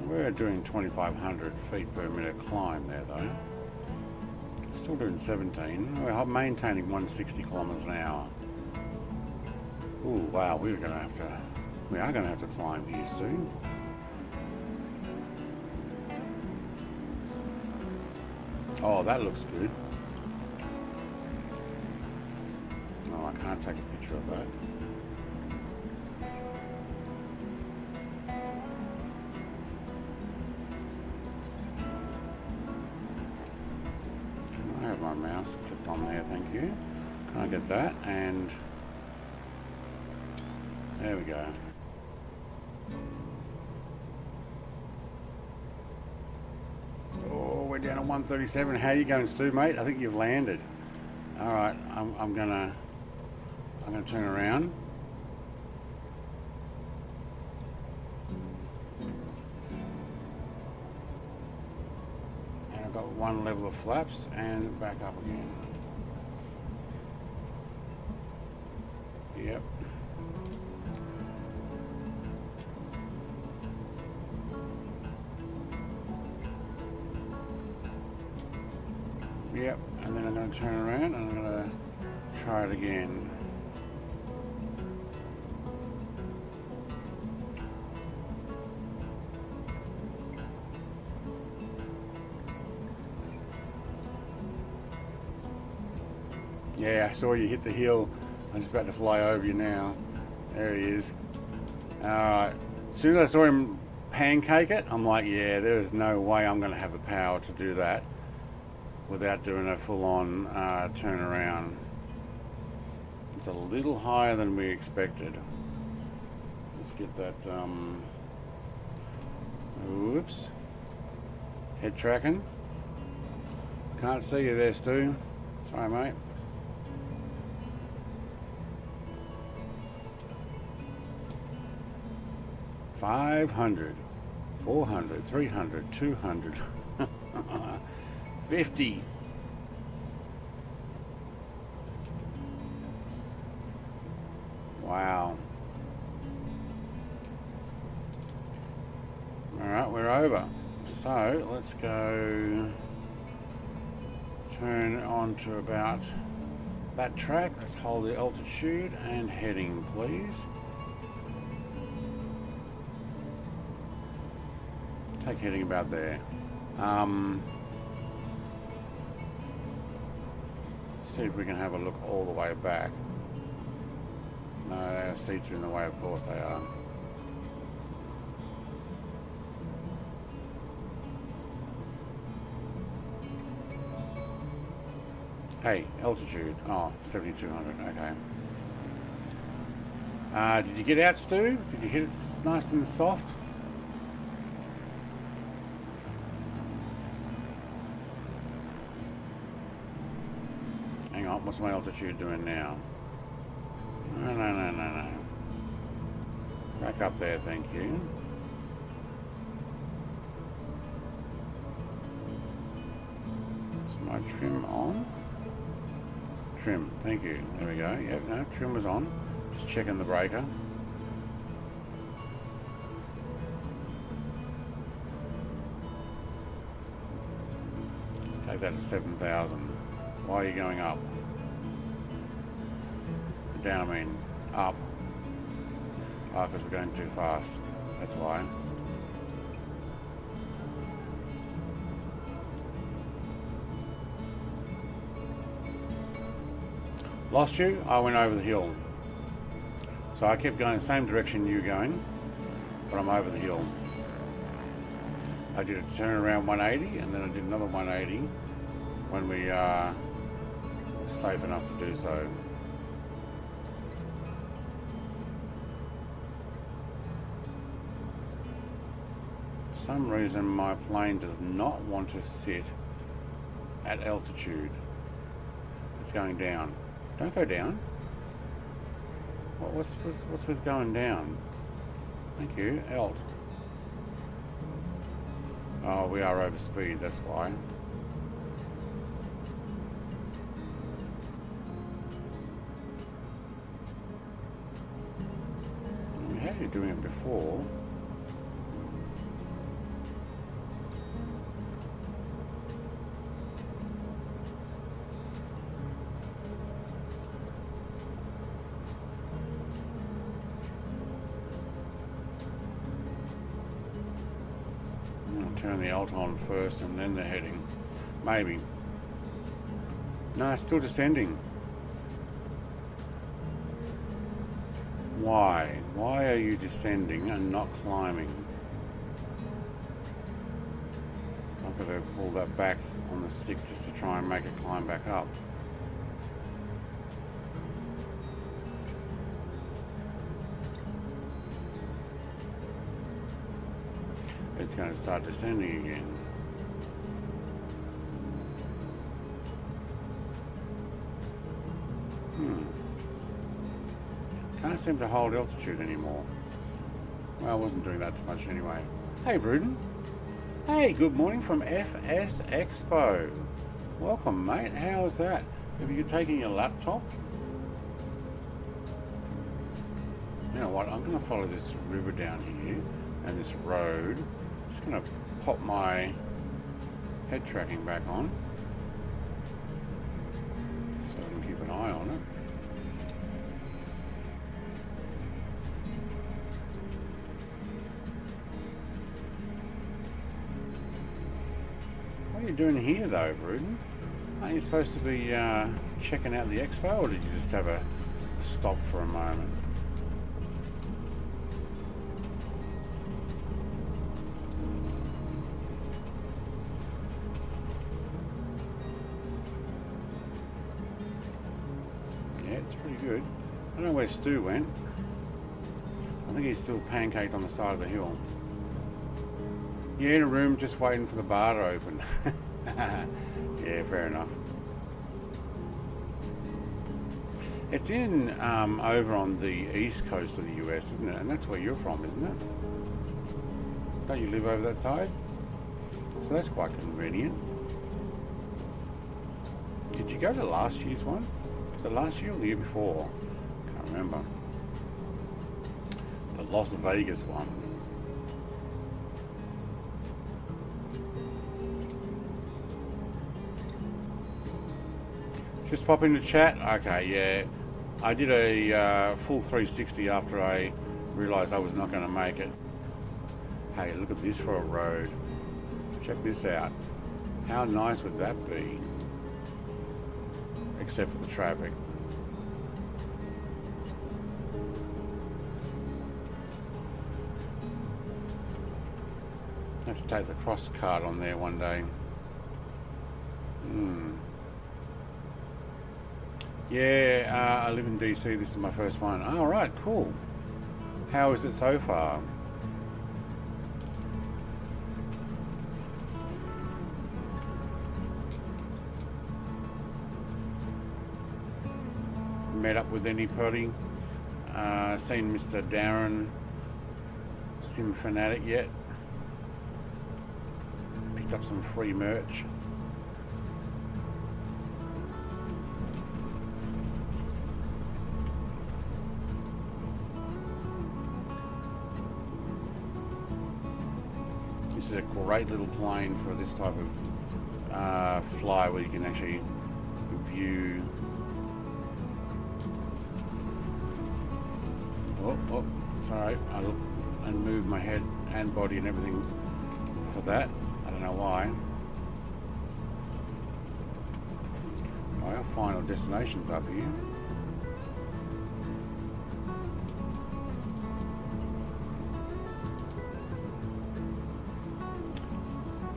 [SPEAKER 1] We're doing 2,500 feet per minute climb there though. Still doing 17. We're maintaining 160 kilometers an hour. Ooh, wow, we are going to have to climb here soon. Oh, that looks good. Oh, I can't take a picture of that. My mouse clicked on there, thank you. Can I get that? And there we go. Oh, we're down at 137. How are you going, Stu, mate? I think you've landed. All right, I'm gonna turn around. Got one level of flaps and back up again. Yep. Yep, and then I'm going to turn around and I'm going to try it again. Yeah, I saw you hit the hill. I'm just about to fly over you now. There he is. Alright. As soon as I saw him pancake it, I'm like, yeah, there is no way I'm going to have the power to do that without doing a full-on turnaround. It's a little higher than we expected. Let's get that, whoops. Head tracking. Can't see you there, Stu. Sorry, mate. $500, $400, $300, $200, $50. Wow. All right, we're over. So let's go turn on to about that track. Let's hold the altitude and heading, please. Take heading about there. Let's see if we can have a look all the way back. No, our seats are in the way, of course they are. Hey, altitude. Oh, 7,200, okay. Did you get out, Stu? Did you hit it nice and soft? Hang on, what's my altitude doing now? No. Back up there, thank you. my trim on? Trim, thank you. There we go. Yep, no, trim was on. Just checking the breaker. Let's take that to 7,000. Why are you going up? Down, I mean, up. Oh, because we're going too fast. That's why. Lost you? I went over the hill. So I kept going the same direction you're going, but I'm over the hill. I did a turn around 180 and then I did another 180 when we were safe enough to do so. For some reason my plane does not want to sit at altitude. It's going down. Don't go down. What's with going down? Thank you. Alt. Oh, we are over speed, that's why. We had you doing it before. Turn the alt on first and then the heading. Maybe. No, it's still descending. Why? Why are you descending and not climbing? I've got to pull that back on the stick just to try and make it climb back up. It's going to start descending again. Can't seem to hold altitude anymore. Well, I wasn't doing that too much anyway. Hey, Bruden. Hey, good morning from FS Expo. Welcome, mate. How's that? Have you taken your laptop? You know what? I'm going to follow this river down here and this road. Just going to pop my head tracking back on so I can keep an eye on it. What are you doing here though, Bruden? Aren't you supposed to be checking out the expo, or did you just have a stop for a moment? It's pretty good. I don't know where Stu went. I think he's still pancaked on the side of the hill. Yeah, in a room just waiting for the bar to open. Yeah, fair enough. It's in over on the east coast of the US, isn't it? And that's where you're from, isn't it? Don't you live over that side? So that's quite convenient. Did you go to last year's one? Was it last year or the year before? Can't remember. The Las Vegas one. Just pop into chat. Okay, yeah. I did a full 360 after I realised I was not going to make it. Hey, look at this for a road. Check this out. How nice would that be? Except for the traffic. I have to take the cross card on there one day. Yeah, I live in DC. This is my first one. Oh, right, cool. How is it so far? Met up with anybody? Seen Mr. Darren Sim Fanatic yet? Picked up some free merch. This is a great little plane for this type of fly where you can actually view. Oh, sorry, I look and move my head and body and everything for that. I don't know why. Oh, our final destination's up here.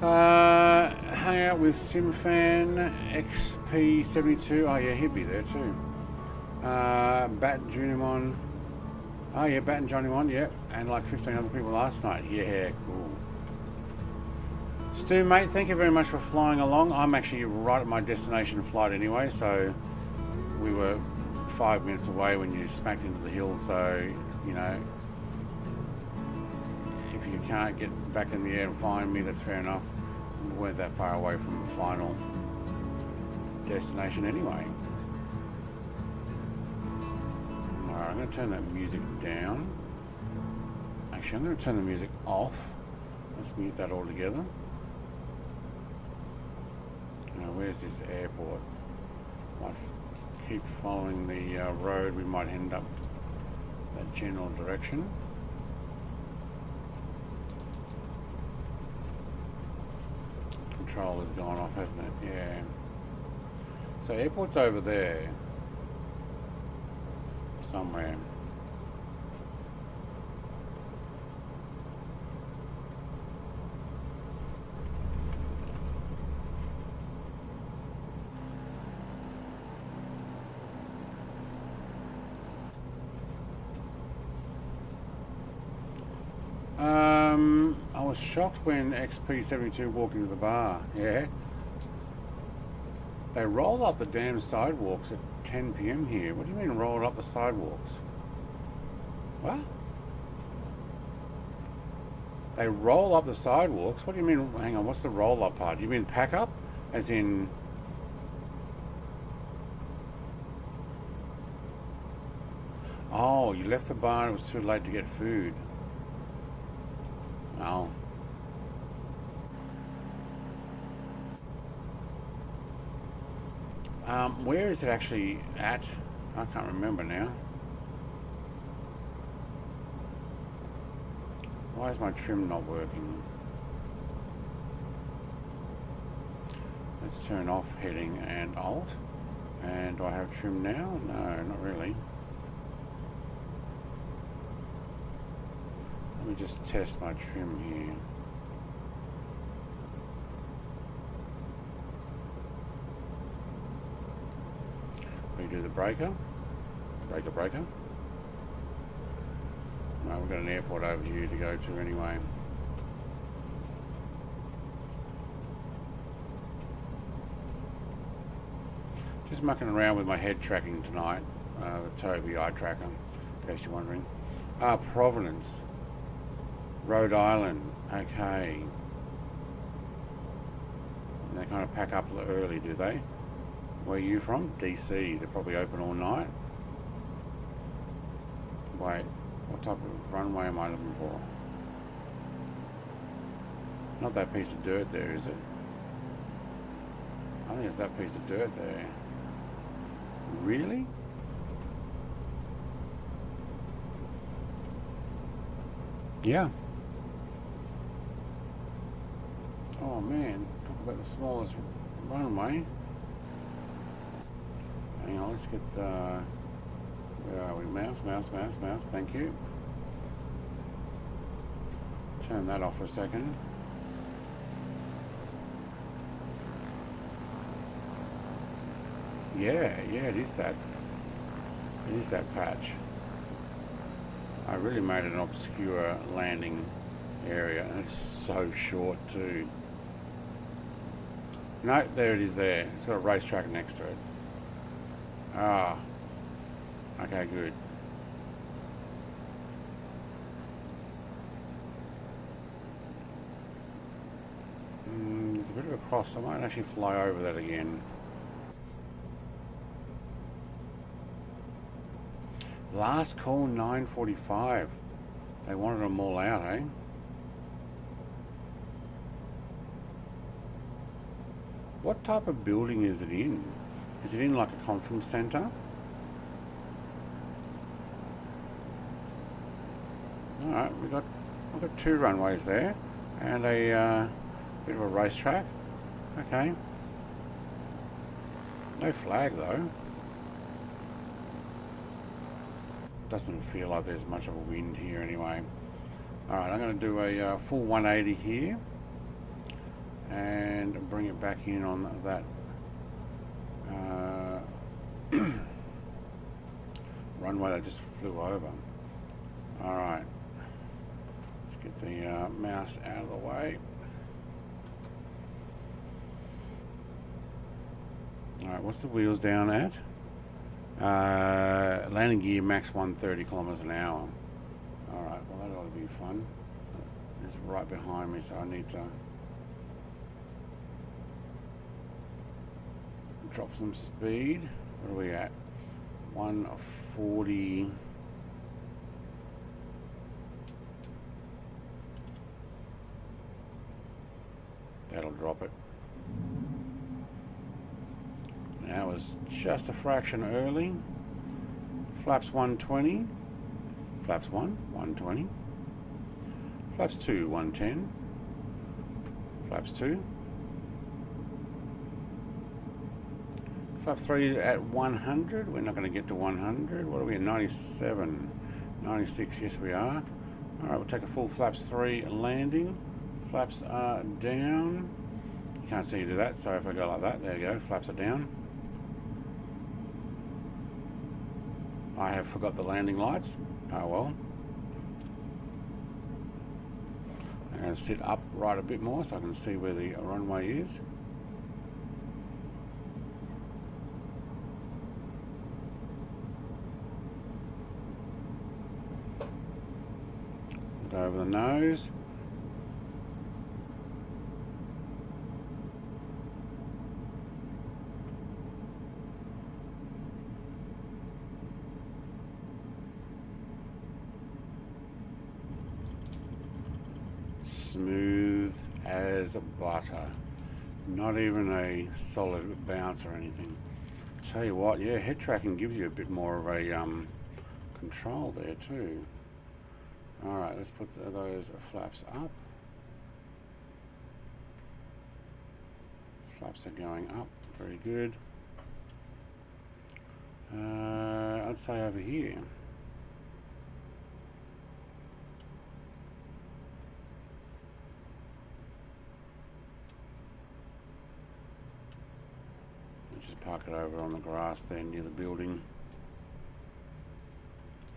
[SPEAKER 1] Hung out with Simfan XP72. Oh yeah, he'd be there too. Bat Junimon. Oh yeah, Bat and Johnny Mon, yeah. And like 15 other people last night. Yeah, cool. Stu, mate, thank you very much for flying along. I'm actually right at my destination flight anyway, so we were 5 minutes away when you smacked into the hill, so, you know, if you can't get back in the air and find me, that's fair enough. We weren't that far away from the final destination anyway. Alright, I'm going to turn that music down. Actually, I'm going to turn the music off. Let's mute that all together. Now, where's this airport? Might keep following the road, we might end up that general direction. Control has gone off, hasn't it? Yeah. So airport's over there somewhere. I was shocked when XP72 walked into the bar. Yeah. They roll up the damn sidewalks at 10 PM here. What do you mean roll up the sidewalks? What? They roll up the sidewalks? What do you mean? Hang on, what's the roll up part? You mean pack up? As in... Oh, you left the bar and it was too late to get food. Oh. Where is it actually at? I can't remember now. Why is my trim not working? Let's turn off heading and alt. And do I have trim now? No, not really. Let me just test my trim here. Do the breaker. Breaker. No, we've got an airport over here to go to anyway. Just mucking around with my head tracking tonight. The Tobii eye tracker, in case you're wondering. Providence. Rhode Island. Okay. And they kind of pack up a little early, do they? Where are you from? DC. They're probably open all night. Wait, what type of runway am I looking for? Not that piece of dirt there, is it? I think it's that piece of dirt there. Really? Yeah. Oh man, talk about the smallest runway. Hang on, let's get, where are we? Mouse, thank you. Turn that off for a second. Yeah, it is that. It is that patch. I really made it an obscure landing area, and it's so short too. No, there it is there. It's got a racetrack next to it. Ah, okay, good. There's a bit of a cross. I might actually fly over that again. Last call 9:45. They wanted them all out, eh? What type of building is it in? Is it in like a conference center? Alright, we've got 2 runways there and a bit of a racetrack. Okay. No flag though. Doesn't feel like there's much of a wind here anyway. Alright, I'm going to do a full 180 here and bring it back in on that runway that just flew over. Alright, let's get the mouse out of the way. Alright, what's the wheels down at? Landing gear max 130 kilometers an hour. Alright, well that ought to be fun. It's right behind me, so I need to drop some speed. What are we at? 140. That'll drop it. Now is just a fraction early. Flaps 120. Flaps 1, 120. Flaps 2, 110. Flaps 2. Flap 3 is at 100. We're not going to get to 100. What are we at? 97. 96, yes we are. Alright, we'll take a full flaps 3 landing. Flaps are down. You can't see you do that, so if I go like that, there you go, flaps are down. I have forgot the landing lights. Oh well. I'm going to sit up right a bit more so I can see where the runway is. Look over the nose. Smooth as butter. Not even a solid bounce or anything. Tell you what, yeah, head tracking gives you a bit more of a control there too. Alright, let's put those flaps up. Flaps are going up, very good. I'd say over here. Just park it over on the grass there near the building.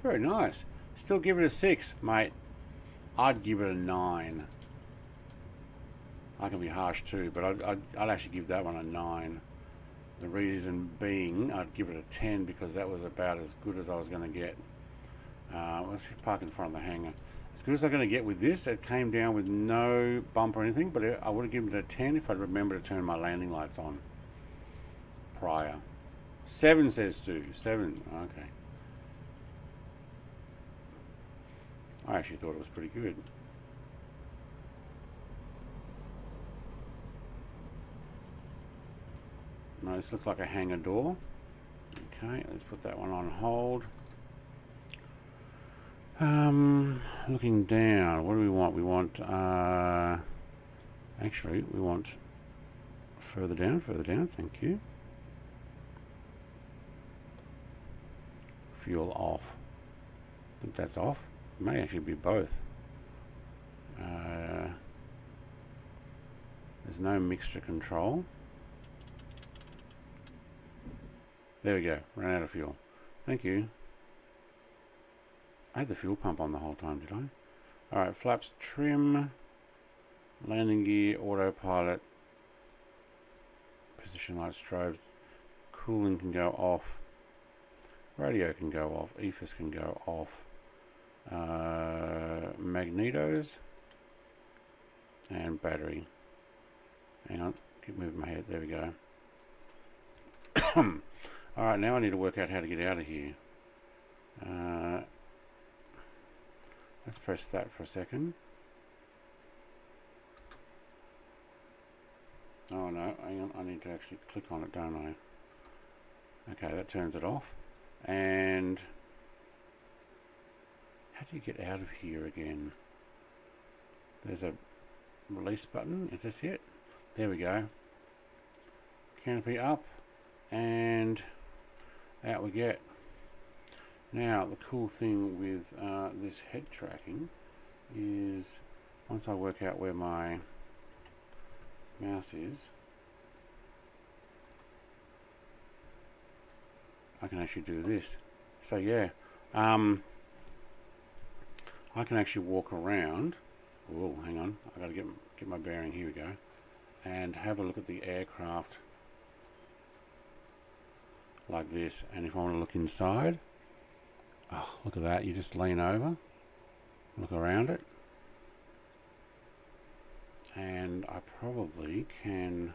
[SPEAKER 1] Very nice. Still give it a 6, mate. I'd give it a 9. I can be harsh too, but I'd actually give that one a 9. The reason being, I'd give it a 10 because that was about as good as I was going to get. Let's just park in front of the hangar. As good as I'm going to get with this. It came down with no bump or anything, but I would have given it a 10 if I'd remembered to turn my landing lights on prior. 7 says Stu. 7. Okay. I actually thought it was pretty good. Now this looks like a hangar door. Okay, let's put that one on hold. Looking down, what do we want? We want actually we want further down, thank you. Fuel off. I think that's off. It may actually be both. There's no mixture control. There we go. Ran out of fuel. Thank you. I had the fuel pump on the whole time, did I? Alright, flaps trim. Landing gear, autopilot. Position light strobes. Cooling can go off. Radio can go off. EFIS can go off. Magnetos. And battery. Hang on. Keep moving my head. There we go. Alright, now I need to work out how to get out of here. Let's press that for a second. Oh no, hang on, I need to actually click on it, don't I? Okay, that turns it off. And how do you get out of here again? There's a release button. Is this it? There we go. Canopy up, and out we get. Now, the cool thing with this head tracking is once I work out where my mouse is, I can actually do this. So yeah, I can actually walk around. Oh, hang on, I got to get my bearing. Here we go, and have a look at the aircraft like this. And if I want to look inside, oh, look at that! You just lean over, look around it, and I probably can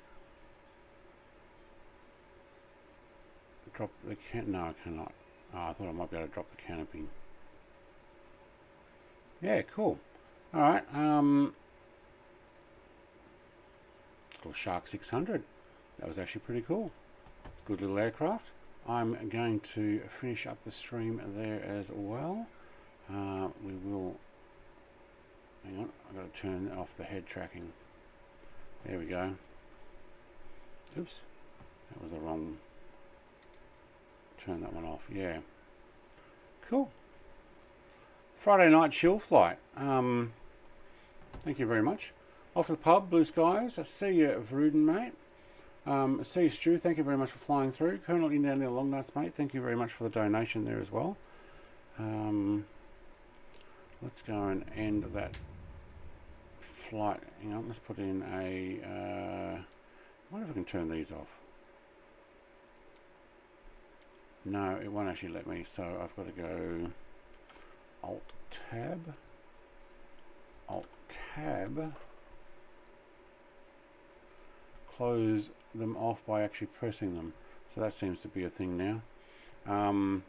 [SPEAKER 1] drop the no, I cannot. Oh, I thought I might be able to drop the canopy. Yeah, cool. All right. Little Shark 600. That was actually pretty cool. Good little aircraft. I'm going to finish up the stream there as well. We will. Hang on. I've got to turn off the head tracking. There we go. Oops. That was the wrong. Turn that one off. Yeah. Cool. Friday night chill flight. Thank you very much. Off to the pub, blue skies. I see you, Vruden, mate. See you, Stu. Thank you very much for flying through. Colonel Indiana Long Nights, mate. Thank you very much for the donation there as well. Let's go and end that flight. Hang on, let's put in a. I wonder if I can turn these off. No, it won't actually let me, so I've got to go Alt-Tab, Alt-Tab, close them off by actually pressing them. So that seems to be a thing now. And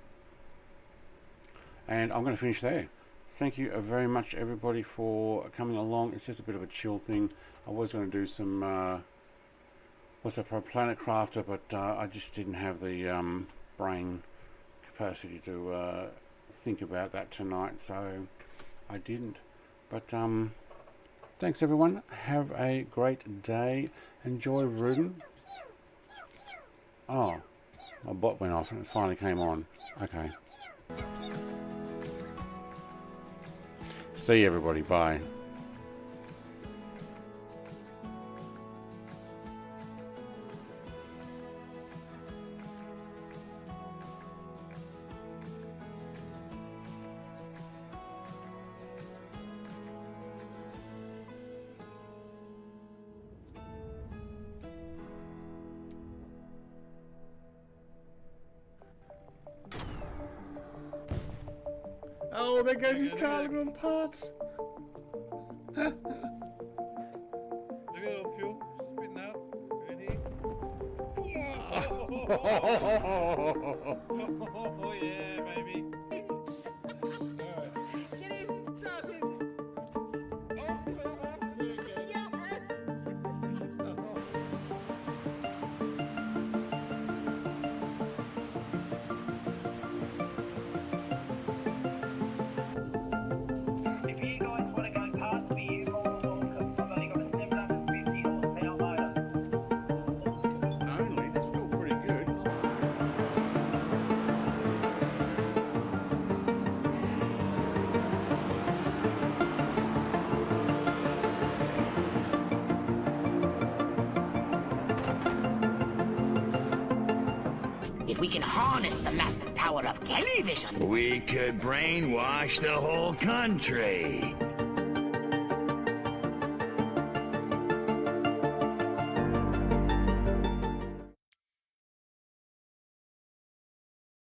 [SPEAKER 1] I'm going to finish there. Thank you very much, everybody, for coming along. It's just a bit of a chill thing. I was going to do some, what's that, Planet Crafter, but I just didn't have the brain capacity to think about that tonight, so I didn't. But thanks everyone, have a great day, enjoy Rudin. Oh, my bot went off and it finally came on. Okay, see you everybody, bye. Oh, there goes his car, look at all the parts.
[SPEAKER 4] Look at the little fuel spitting out. Ready? Oh yeah, baby.
[SPEAKER 5] If we can harness the massive power of television,
[SPEAKER 6] we could brainwash the whole country.